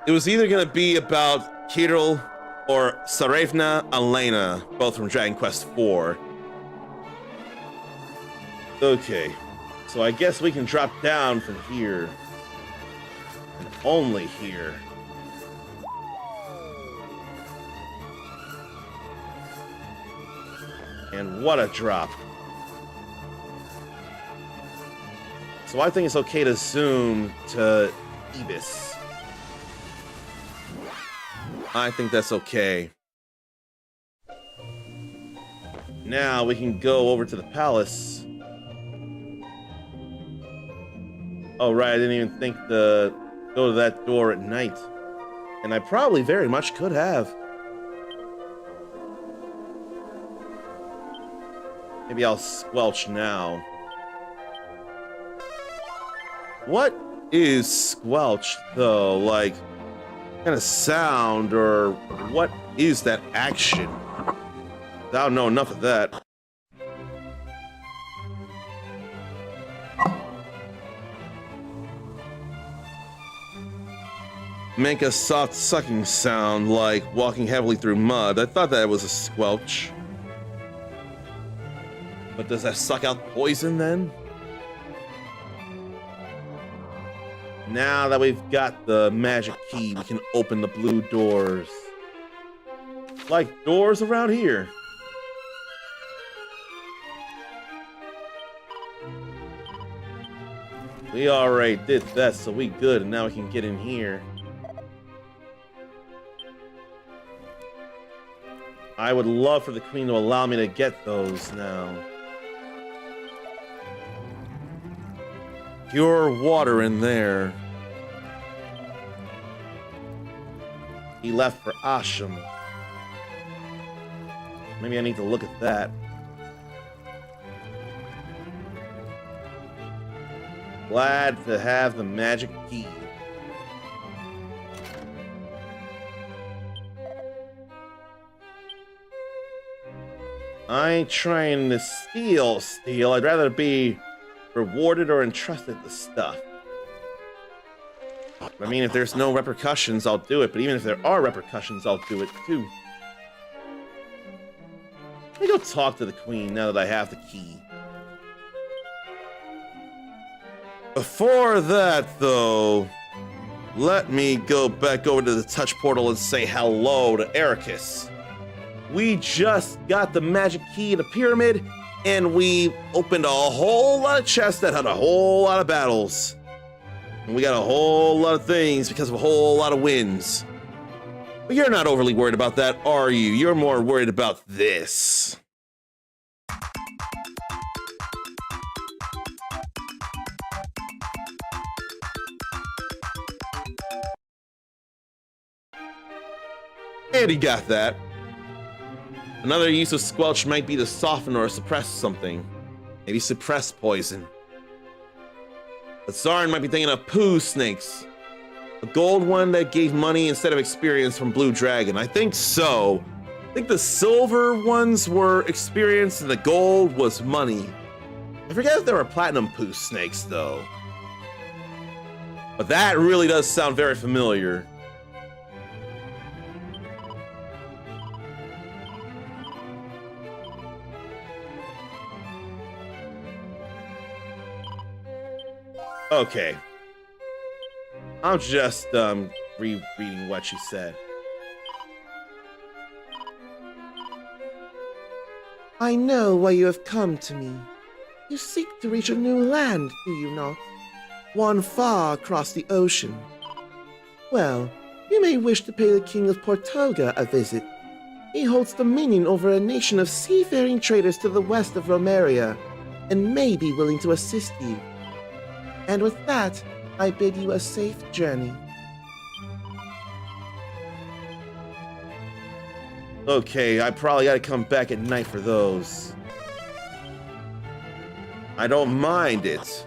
Speaker 1: It was either gonna be about Kirill or Tsarevna Elena, both from Dragon Quest IV. Okay, so I guess we can drop down from here. And only here. And what a drop. So I think it's okay to zoom to Ibis. I think that's okay. Now we can go over to the palace. Oh right, I didn't even think to go to that door at night. And I probably very much could have. Maybe I'll squelch now. What is squelch though? Like, kind of sound, or what is that action? I don't know enough of that. Make a soft sucking sound like walking heavily through mud. I thought that was a squelch. But does that suck out poison then? Now that we've got the magic key, we can open the blue doors. Like doors around here. We already did that, so we good, and now we can get in here. I would love for the queen to allow me to get those now. Pure water in there. He left for Asham. Maybe I need to look at that. Glad to have the magic key. I ain't trying to steal. I'd rather be rewarded or entrusted the stuff. I mean, if there's no repercussions, I'll do it. But even if there are repercussions, I'll do it too. Let me go talk to the queen now that I have the key. Before that, though, let me go back over to the touch portal and say hello to Ericus. We just got the magic key in the pyramid, and we opened a whole lot of chests that had a whole lot of battles. And we got a whole lot of things because of a whole lot of wins. But you're not overly worried about that, are you? You're more worried about this. And he got that. Another use of squelch might be to soften or suppress something. Maybe suppress poison. But Zarin might be thinking of poo snakes. The gold one that gave money instead of experience from Blue Dragon. I think so. I think the silver ones were experience and the gold was money. I forget if there were platinum poo snakes though. But that really does sound very familiar. Okay. I'm just rereading what she said. I know why you have come to me. You seek to reach a new land, do you not? One far across the ocean. Well, you may wish to pay the King of Portoga a visit.
Speaker 5: He holds dominion over a nation of seafaring traders to the west of Romeria, and may be willing to assist you. And with that, I bid you a safe journey.
Speaker 1: Okay, I probably gotta come back at night for those. I don't mind it.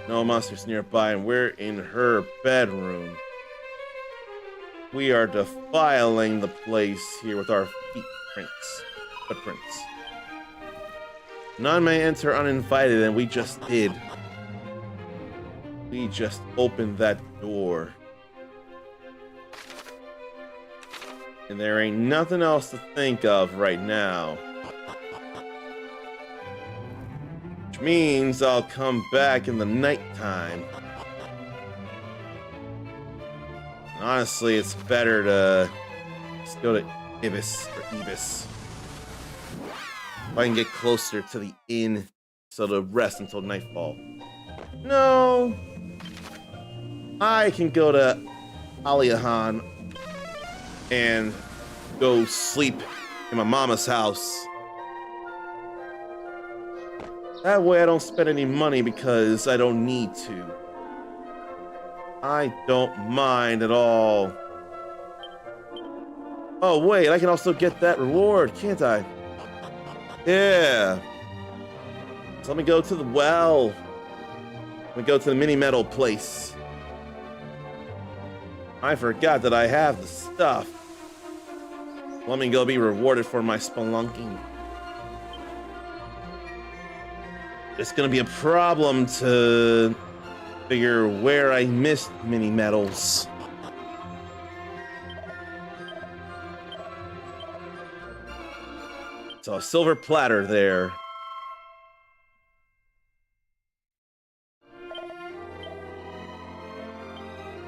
Speaker 1: No monsters nearby, and we're in her bedroom. We are defiling the place here with our footprints. None may enter uninvited, and we just did. We just opened that door. And there ain't nothing else to think of right now. Which means I'll come back in the nighttime. Honestly, it's better to just go to Ibis. If I can get closer to the inn, so to rest until nightfall. No! I can go to Aliahan and go sleep in my mama's house. That way I don't spend any money because I don't need to. I don't mind at all. Oh wait, I can also get that reward, can't I? Yeah. So let me go to the well. Let me go to the mini metal place. I forgot that I have the stuff. Let me go be rewarded for my spelunking. It's gonna be a problem to figure where I missed mini metals. So a silver platter there.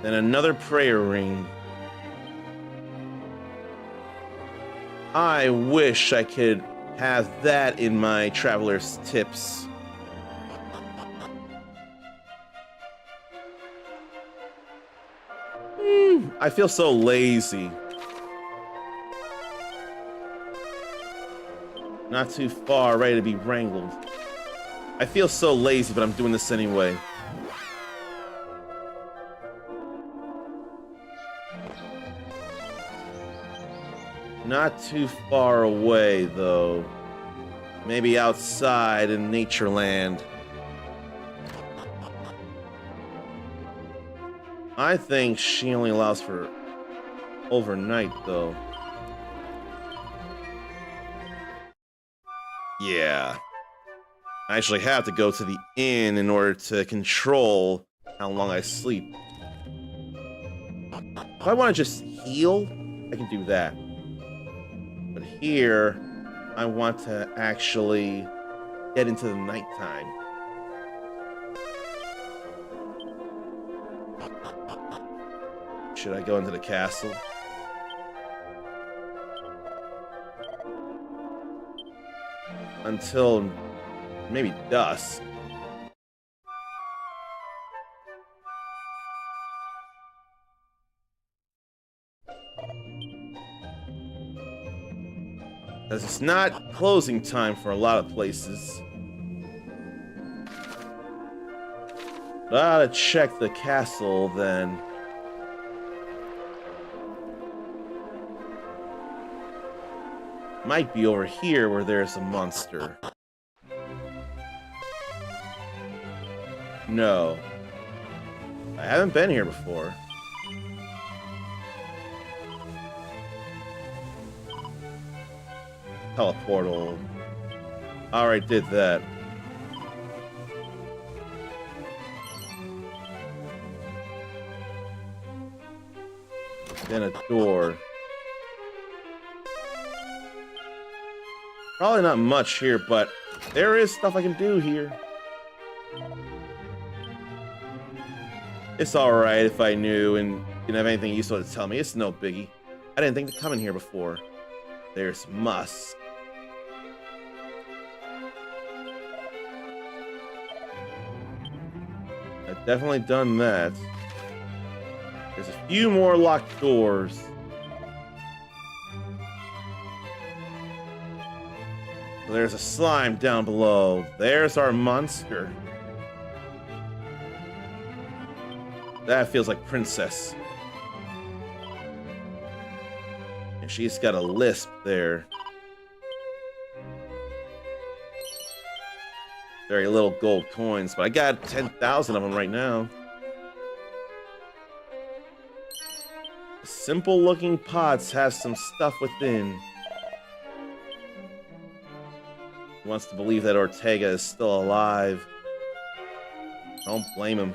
Speaker 1: Then another prayer ring. I wish I could have that in my traveler's tips. I feel so lazy. Not too far, ready to be wrangled. I feel so lazy, but I'm doing this anyway. Not too far away, though. Maybe outside in Natureland. I think she only allows for overnight, though. Yeah. I actually have to go to the inn in order to control how long I sleep. If I want to just heal, I can do that. But here, I want to actually get into the nighttime. Should I go into the castle? Until maybe dusk. Because it's not closing time for a lot of places. But I gotta check the castle then. Might be over here where there's a monster. No. I haven't been here before. Teleportal. Alright, did that. Then a door. Probably not much here, but there is stuff I can do here. It's alright if I knew and didn't have anything useful to tell me. It's no biggie. I didn't think to come in here before. There's Musk. I've definitely done that. There's a few more locked doors. There's a slime down below. There's our monster. That feels like Princess. And she's got a lisp there. Very little gold coins, but I got 10,000 of them right now. Simple looking pots have some stuff within. He wants to believe that Ortega is still alive. Don't blame him.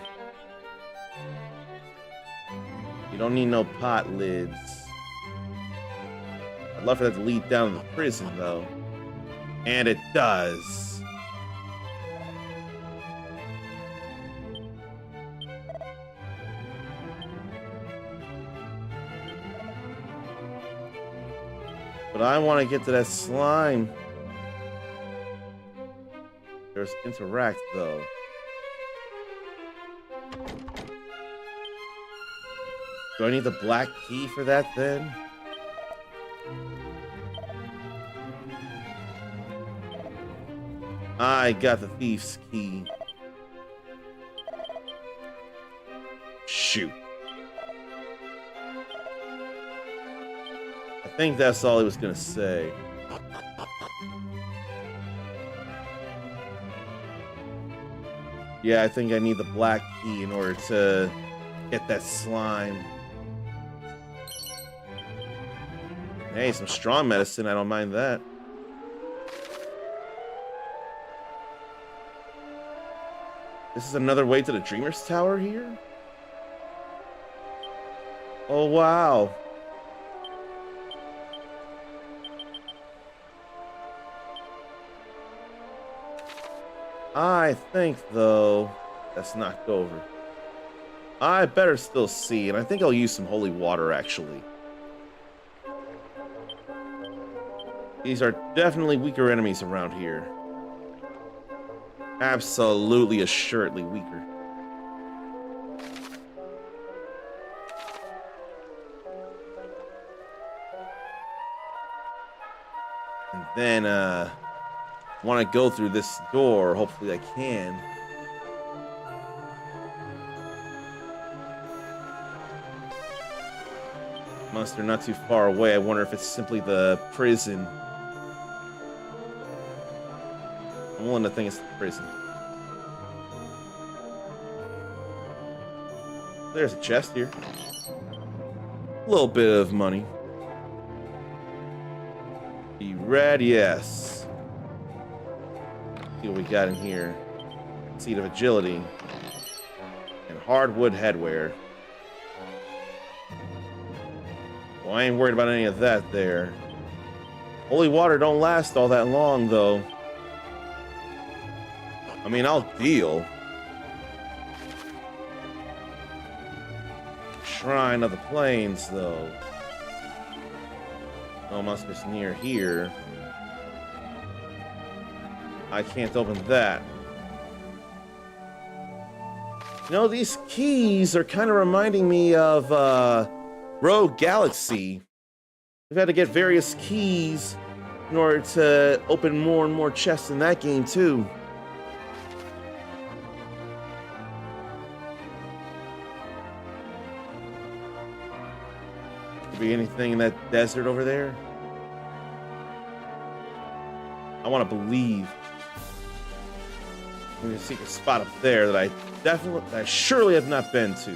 Speaker 1: You don't need no pot lids. I'd love for that to lead down to the prison, though. And it does. But I want to get to that slime. There's interact, though. Do I need the black key for that, then? I got the thief's key. Shoot. I think that's all he was gonna say. Yeah, I think I need the black key in order to get that slime. Hey, some strong medicine, I don't mind that. This is another way to the Dreamer's Tower here? Oh, wow. I think, though, that's knocked over. I better still see, and I think I'll use some holy water, actually. These are definitely weaker enemies around here. Absolutely, assuredly weaker. And then, want to go through this door. Hopefully I can. Monster not too far away. I wonder if it's simply the prison. I'm willing to think it's the prison. There's a chest here. A little bit of money. Be red, yes. See what we got in here. Seed of agility. And hardwood headwear. Well, I ain't worried about any of that there. Holy water don't last all that long, though. I mean, I'll deal. Shrine of the Plains, though. No monsters near here. I can't open that. You know, these keys are kind of reminding me of Rogue Galaxy. We've had to get various keys in order to open more and more chests in that game, too. Could be anything in that desert over there. I want to believe. There's a secret spot up there that I surely have not been to.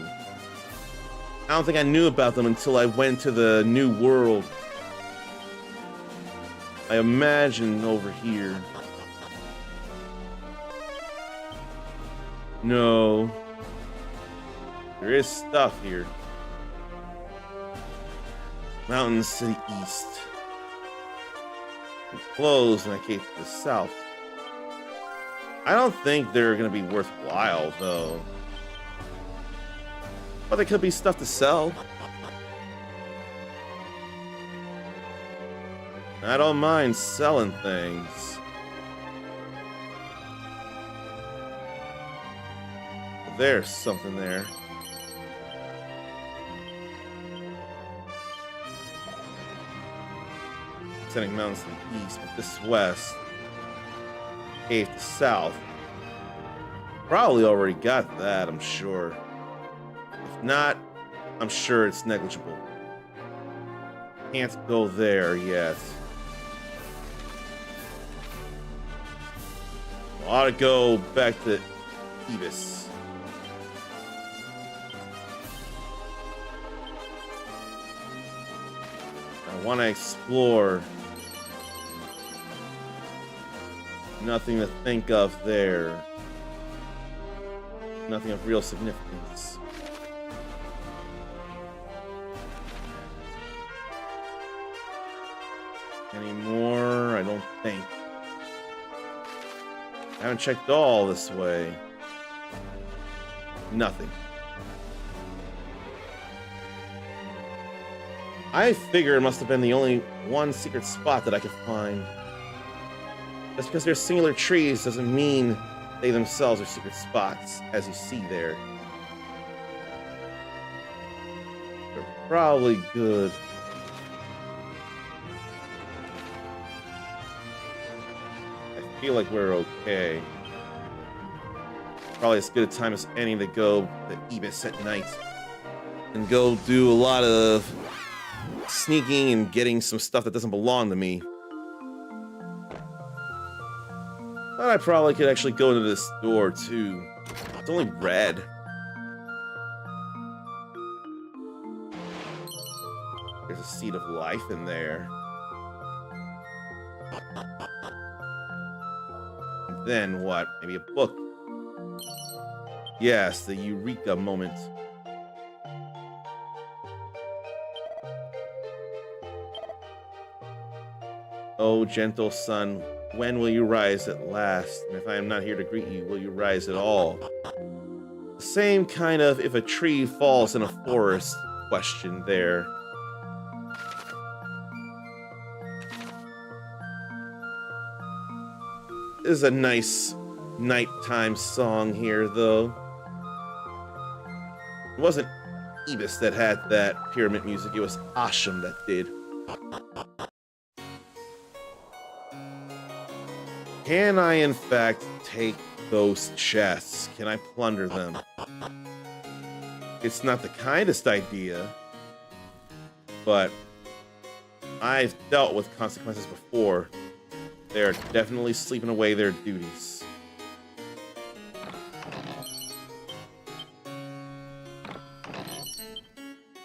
Speaker 1: I don't think I knew about them until I went to the new world. I imagine over here. No. There is stuff here. Mountains to the east. And closed and I came to the south. I don't think they're going to be worthwhile, though. But there could be stuff to sell. I don't mind selling things. There's something there. Ascending mountains to the east, but this west. Cave to south. Probably already got that, I'm sure. If not, I'm sure it's negligible. Can't go there yet. Ought to go back to Ebis. I want to explore. Nothing to think of there. Nothing of real significance. Anymore? I don't think. I haven't checked all this way. Nothing. I figure it must have been the only one secret spot that I could find. Just because they're singular trees doesn't mean they themselves are secret spots, as you see there. They're probably good. I feel like we're okay. Probably as good a time as any to go to Ebis at night. And go do a lot of sneaking and getting some stuff that doesn't belong to me. But I probably could actually go into this door too. It's only red. There's a seed of life in there. And then what? Maybe a book. Yes, the Eureka moment. Oh, gentle sun, when will you rise at last? And if I am not here to greet you, will you rise at all? The same kind of if a tree falls in a forest question there. This is a nice nighttime song here, though. It wasn't Ebis that had that pyramid music, it was Asham that did. Can I, in fact, take those chests? Can I plunder them? It's not the kindest idea, but I've dealt with consequences before. They are definitely sleeping away their duties.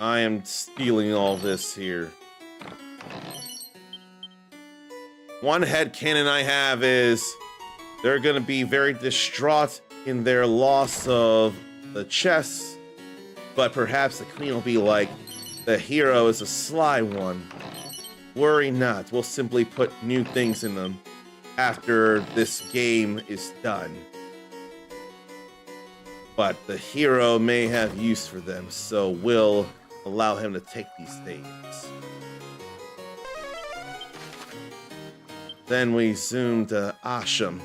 Speaker 1: I am stealing all this here. One headcanon I have is they're going to be very distraught in their loss of the chests, but perhaps the queen will be like, the hero is a sly one. Worry not, we'll simply put new things in them after this game is done. But the hero may have use for them, so we'll allow him to take these things. Then we zoom to Asham.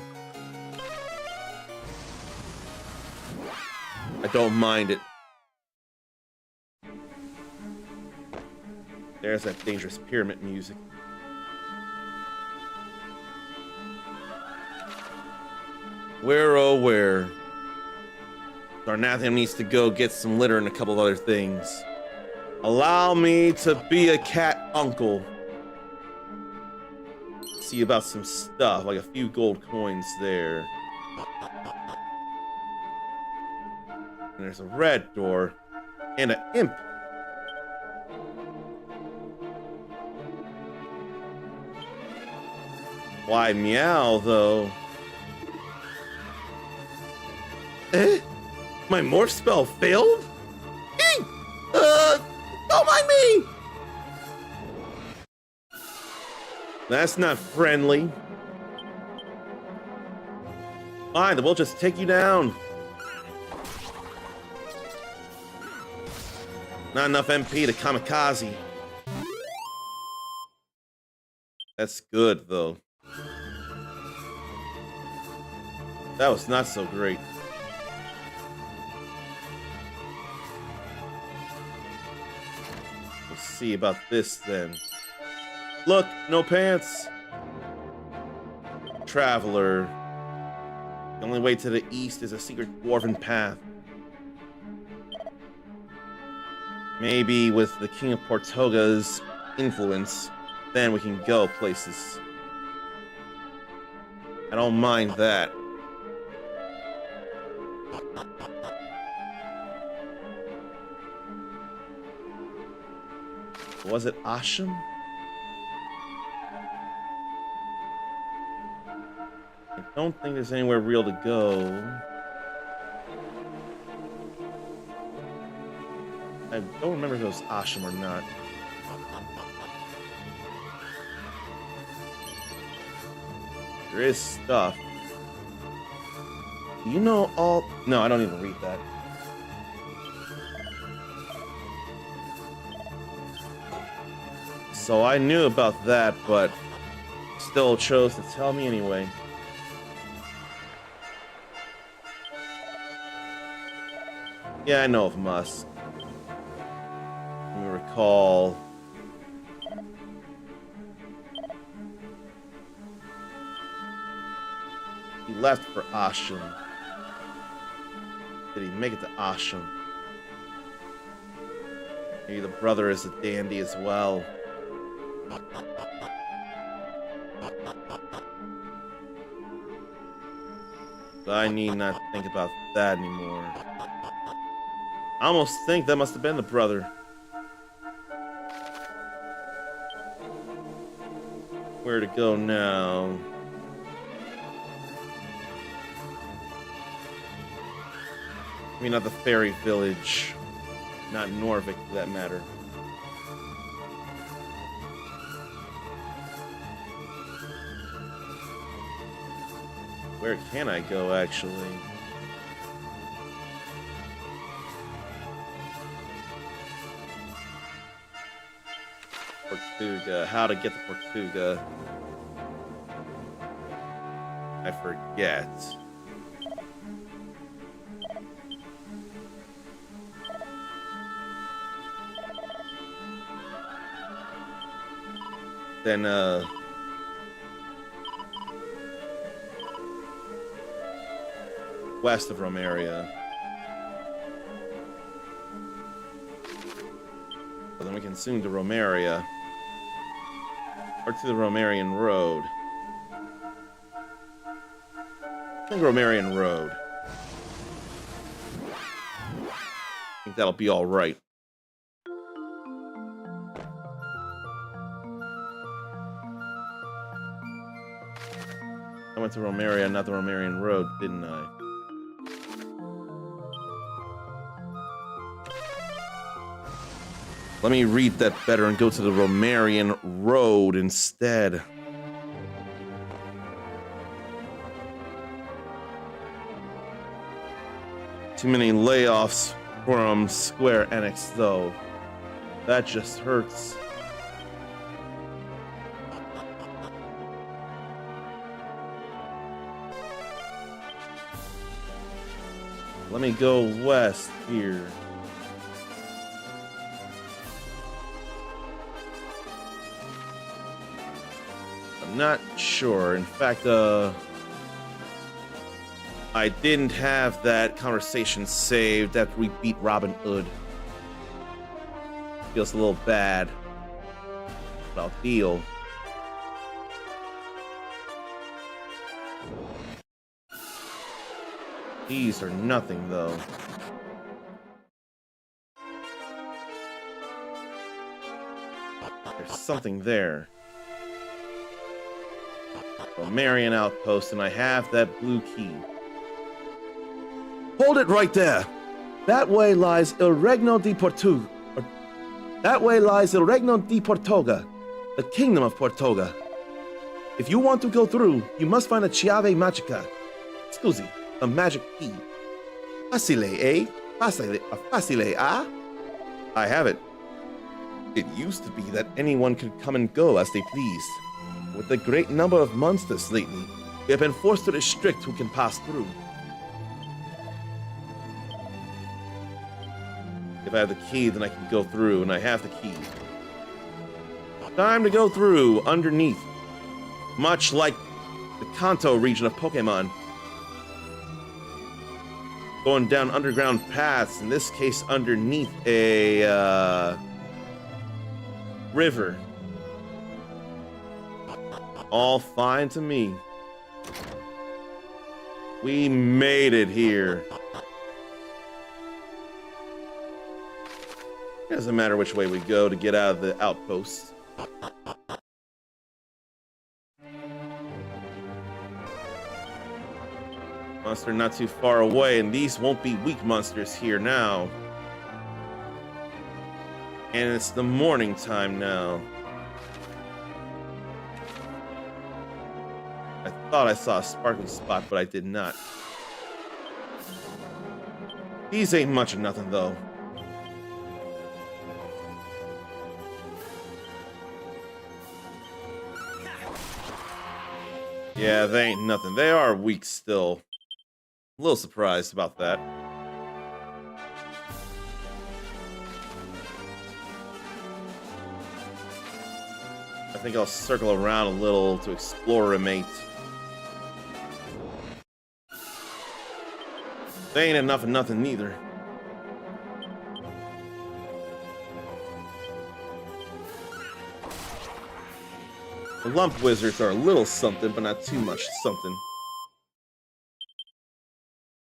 Speaker 1: I don't mind it. There's that dangerous pyramid music. Where, oh where? Darnathium needs to go get some litter and a couple of other things. Allow me to be a cat uncle. See about some stuff, like a few gold coins there. And there's a red door and an imp. Why meow though? Eh? My morph spell failed? Don't mind me! That's not friendly. Fine, then we'll just take you down. Not enough MP to kamikaze. That's good, though. That was not so great. Let's see about this, then. Look, no pants. Traveler. The only way to the east is a secret dwarven path. Maybe with the King of Portoga's influence, then we can go places. I don't mind that. Was it Asham? I don't think there's anywhere real to go. I don't remember if it was Asham or not. There is stuff. Do you know all... No, I don't even read that. So I knew about that, but still chose to tell me anyway. Yeah, I know of Musk. Let me recall. He left for Asham. Did he make it to Asham? Maybe the brother is a dandy as well. But I need not think about that anymore. I almost think that must have been the brother. Where to go now? I mean, not the fairy village. Not Norvik, for that matter. Where can I go, actually? Portuga. How to get to Portuga? I forget. Then, west of Romaria. Well, then we can soon to Romaria. Or to the Romarian Road. I think Romarian Road. I think that'll be alright. I went to Romaria, not the Romarian Road, didn't I? Let me read that better and go to the Romarian Road instead. Too many layoffs from Square Enix, though. That just hurts. Let me go west here. I'm not sure. In fact, I didn't have that conversation saved after we beat Robin Hood. Feels a little bad, but I'll deal. These are nothing, though. There's something there. Romarian outpost, and I have that blue key. Hold it right there! That way lies Il Regno di Portuga. That way lies Il Regno di Portoga, the kingdom of Portoga. If you want to go through, you must find a chiave magica. Scusi, a magic key. Facile, eh? Facile, ah? I have it. It used to be that anyone could come and go as they pleased. With the great number of monsters lately, we have been forced to restrict who can pass through. If I have the key, then I can go through, and I have the key. Time to go through underneath. Much like the Kanto region of Pokemon. Going down underground paths, in this case underneath a river. All fine to me. We made it here. It doesn't matter which way we go to get out of the outpost. Monster not too far away, and these won't be weak monsters here now. And it's the morning time now. I thought I saw a sparkly spot, but I did not. These ain't much of nothing, though. Yeah, they ain't nothing. They are weak still. A little surprised about that. I think I'll circle around a little to explore a mate. They ain't enough of nothing neither. The lump wizards are a little something, but not too much something.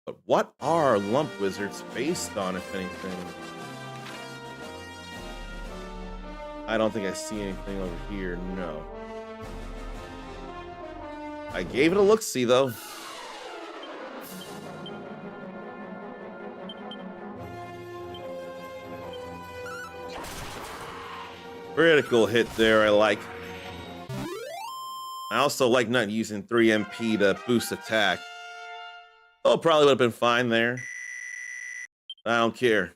Speaker 1: But what are lump wizards based on, if anything? I don't think I see anything over here, no. I gave it a look-see, though. Critical hit there, I like. I also like not using 3 MP to boost attack. Oh, probably would have been fine there. I don't care.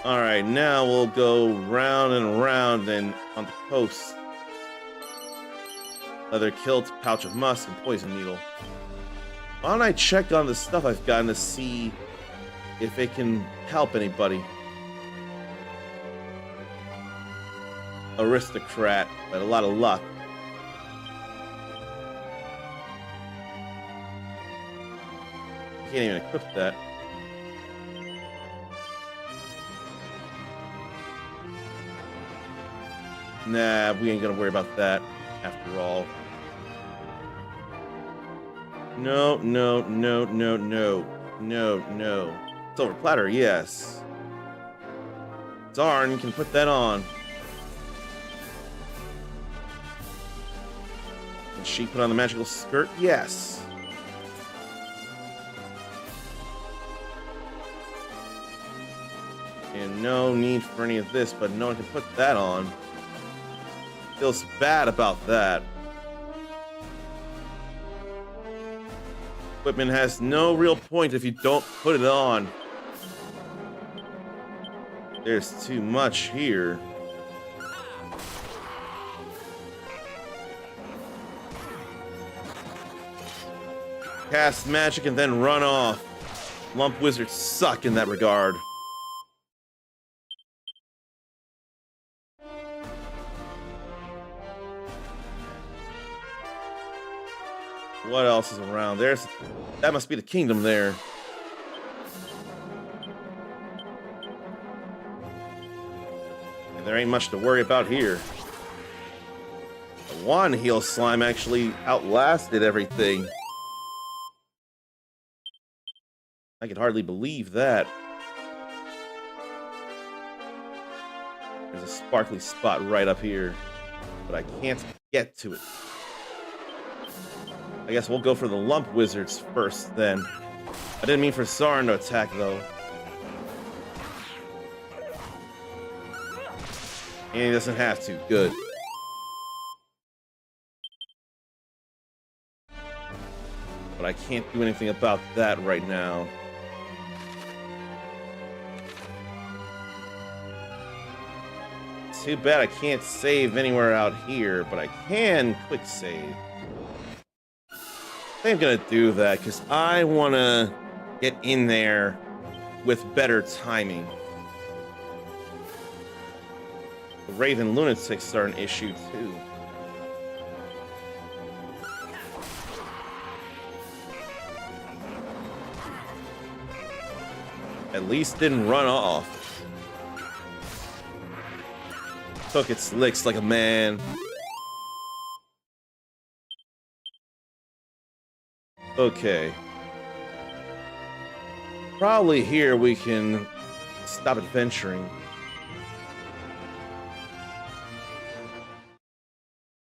Speaker 1: Alright, now we'll go round and round and on the coast. Leather kilt, pouch of musk, and poison needle. Why don't I check on the stuff I've gotten to see if it can help anybody? Aristocrat, but a lot of luck. Can't even equip that. Nah, we ain't gonna worry about that after all. No, no, no, no, no, no, no. Silver platter, yes. Darn, can put that on. Can she put on the magical skirt? Yes. And no need for any of this, but no one can put that on. Feels bad about that. Equipment has no real point if you don't put it on. There's too much here. Cast magic and then run off. Lump wizards suck in that regard. What else is around? That must be the kingdom there. And there ain't much to worry about here. The one heal slime actually outlasted everything. I could hardly believe that. There's a sparkly spot right up here, but I can't get to it. I guess we'll go for the lump wizards first, then. I didn't mean for Sauron to attack, though. And he doesn't have to. Good. But I can't do anything about that right now. Too bad I can't save anywhere out here, but I can quick save. I think I'm gonna do that because I want to get in there with better timing. The Raven Lunatics are an issue too. At least didn't run off. Took its licks like a man. Okay. Probably here we can stop adventuring.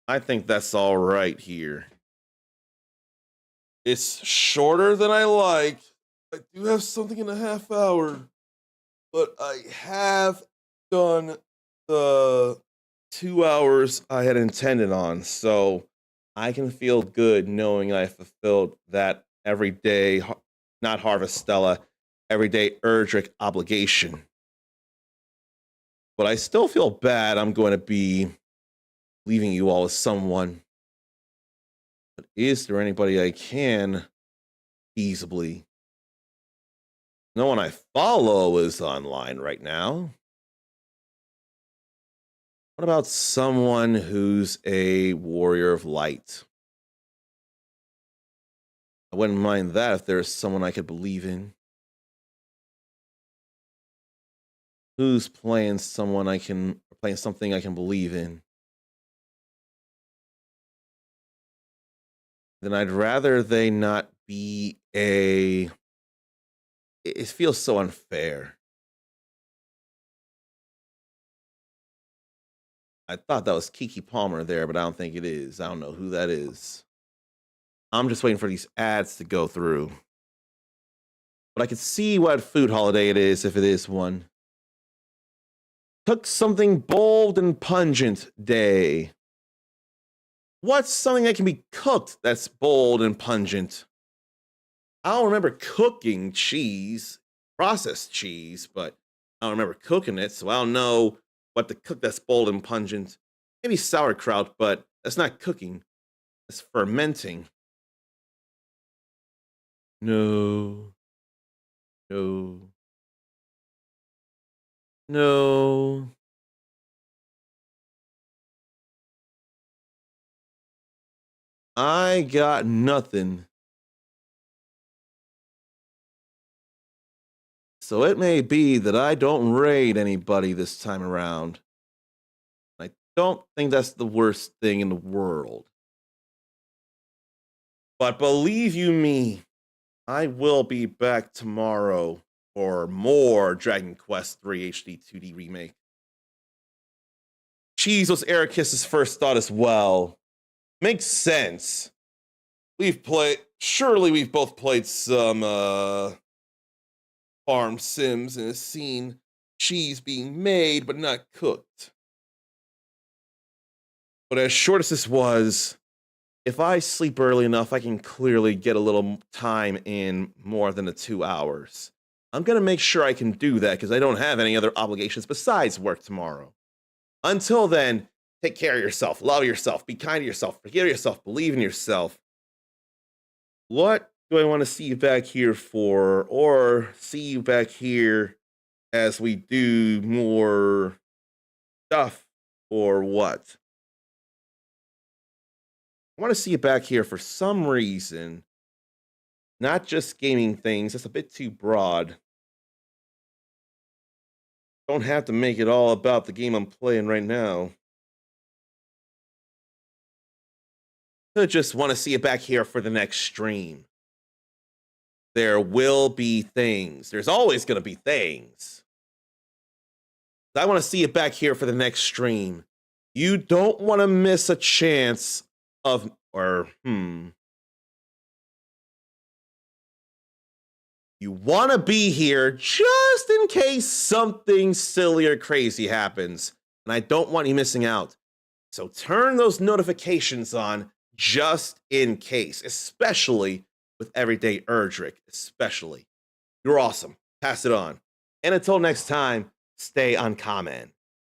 Speaker 1: I think that's all right here. It's shorter than I like. I do have something in a half hour, but I have done the 2 hours I had intended on, so I can feel good knowing I fulfilled that everyday, not Harvestella, everyday ERDRICK obligation. But I still feel bad I'm going to be leaving you all with someone. But is there anybody I can feasibly? No one I follow is online right now. What about someone who's a warrior of light? I wouldn't mind that if there's someone I could believe in. Who's playing something I can believe in? Then I'd rather they not be a... It feels so unfair. I thought that was Kiki Palmer there, but I don't think it is. I don't know who that is. I'm just waiting for these ads to go through. But I can see what food holiday it is, if it is one. Cook something bold and pungent day. What's something that can be cooked that's bold and pungent? I don't remember cooking cheese, processed cheese, but I don't remember cooking it, so I don't know what to cook that's bold and pungent. Maybe sauerkraut, but that's not cooking. That's fermenting. No. No. No. I got nothing. So it may be that I don't raid anybody this time around. I don't think that's the worst thing in the world. But believe you me, I will be back tomorrow for more Dragon Quest III HD 2D remake. Cheese was Ericus's first thought as well. Makes sense. Surely we've both played some farm sims and have seen cheese being made but not cooked. But as short as this was, if I sleep early enough, I can clearly get a little time in more than the 2 hours. I'm going to make sure I can do that because I don't have any other obligations besides work tomorrow. Until then, take care of yourself, love yourself, be kind to yourself, forgive yourself, believe in yourself. What do I want to see you back here for? Or see you back here as we do more stuff, or what? I want to see you back here for some reason. Not just gaming things, that's a bit too broad. Don't have to make it all about the game I'm playing right now. I just want to see you back here for the next stream. There will be things. There's always going to be things. I want to see you back here for the next stream. You don't want to miss a chance of, you want to be here just in case something silly or crazy happens. And I don't want you missing out. So turn those notifications on just in case, especially with everyday ERDRICK, especially. You're awesome. Pass it on. And until next time, stay uncommon.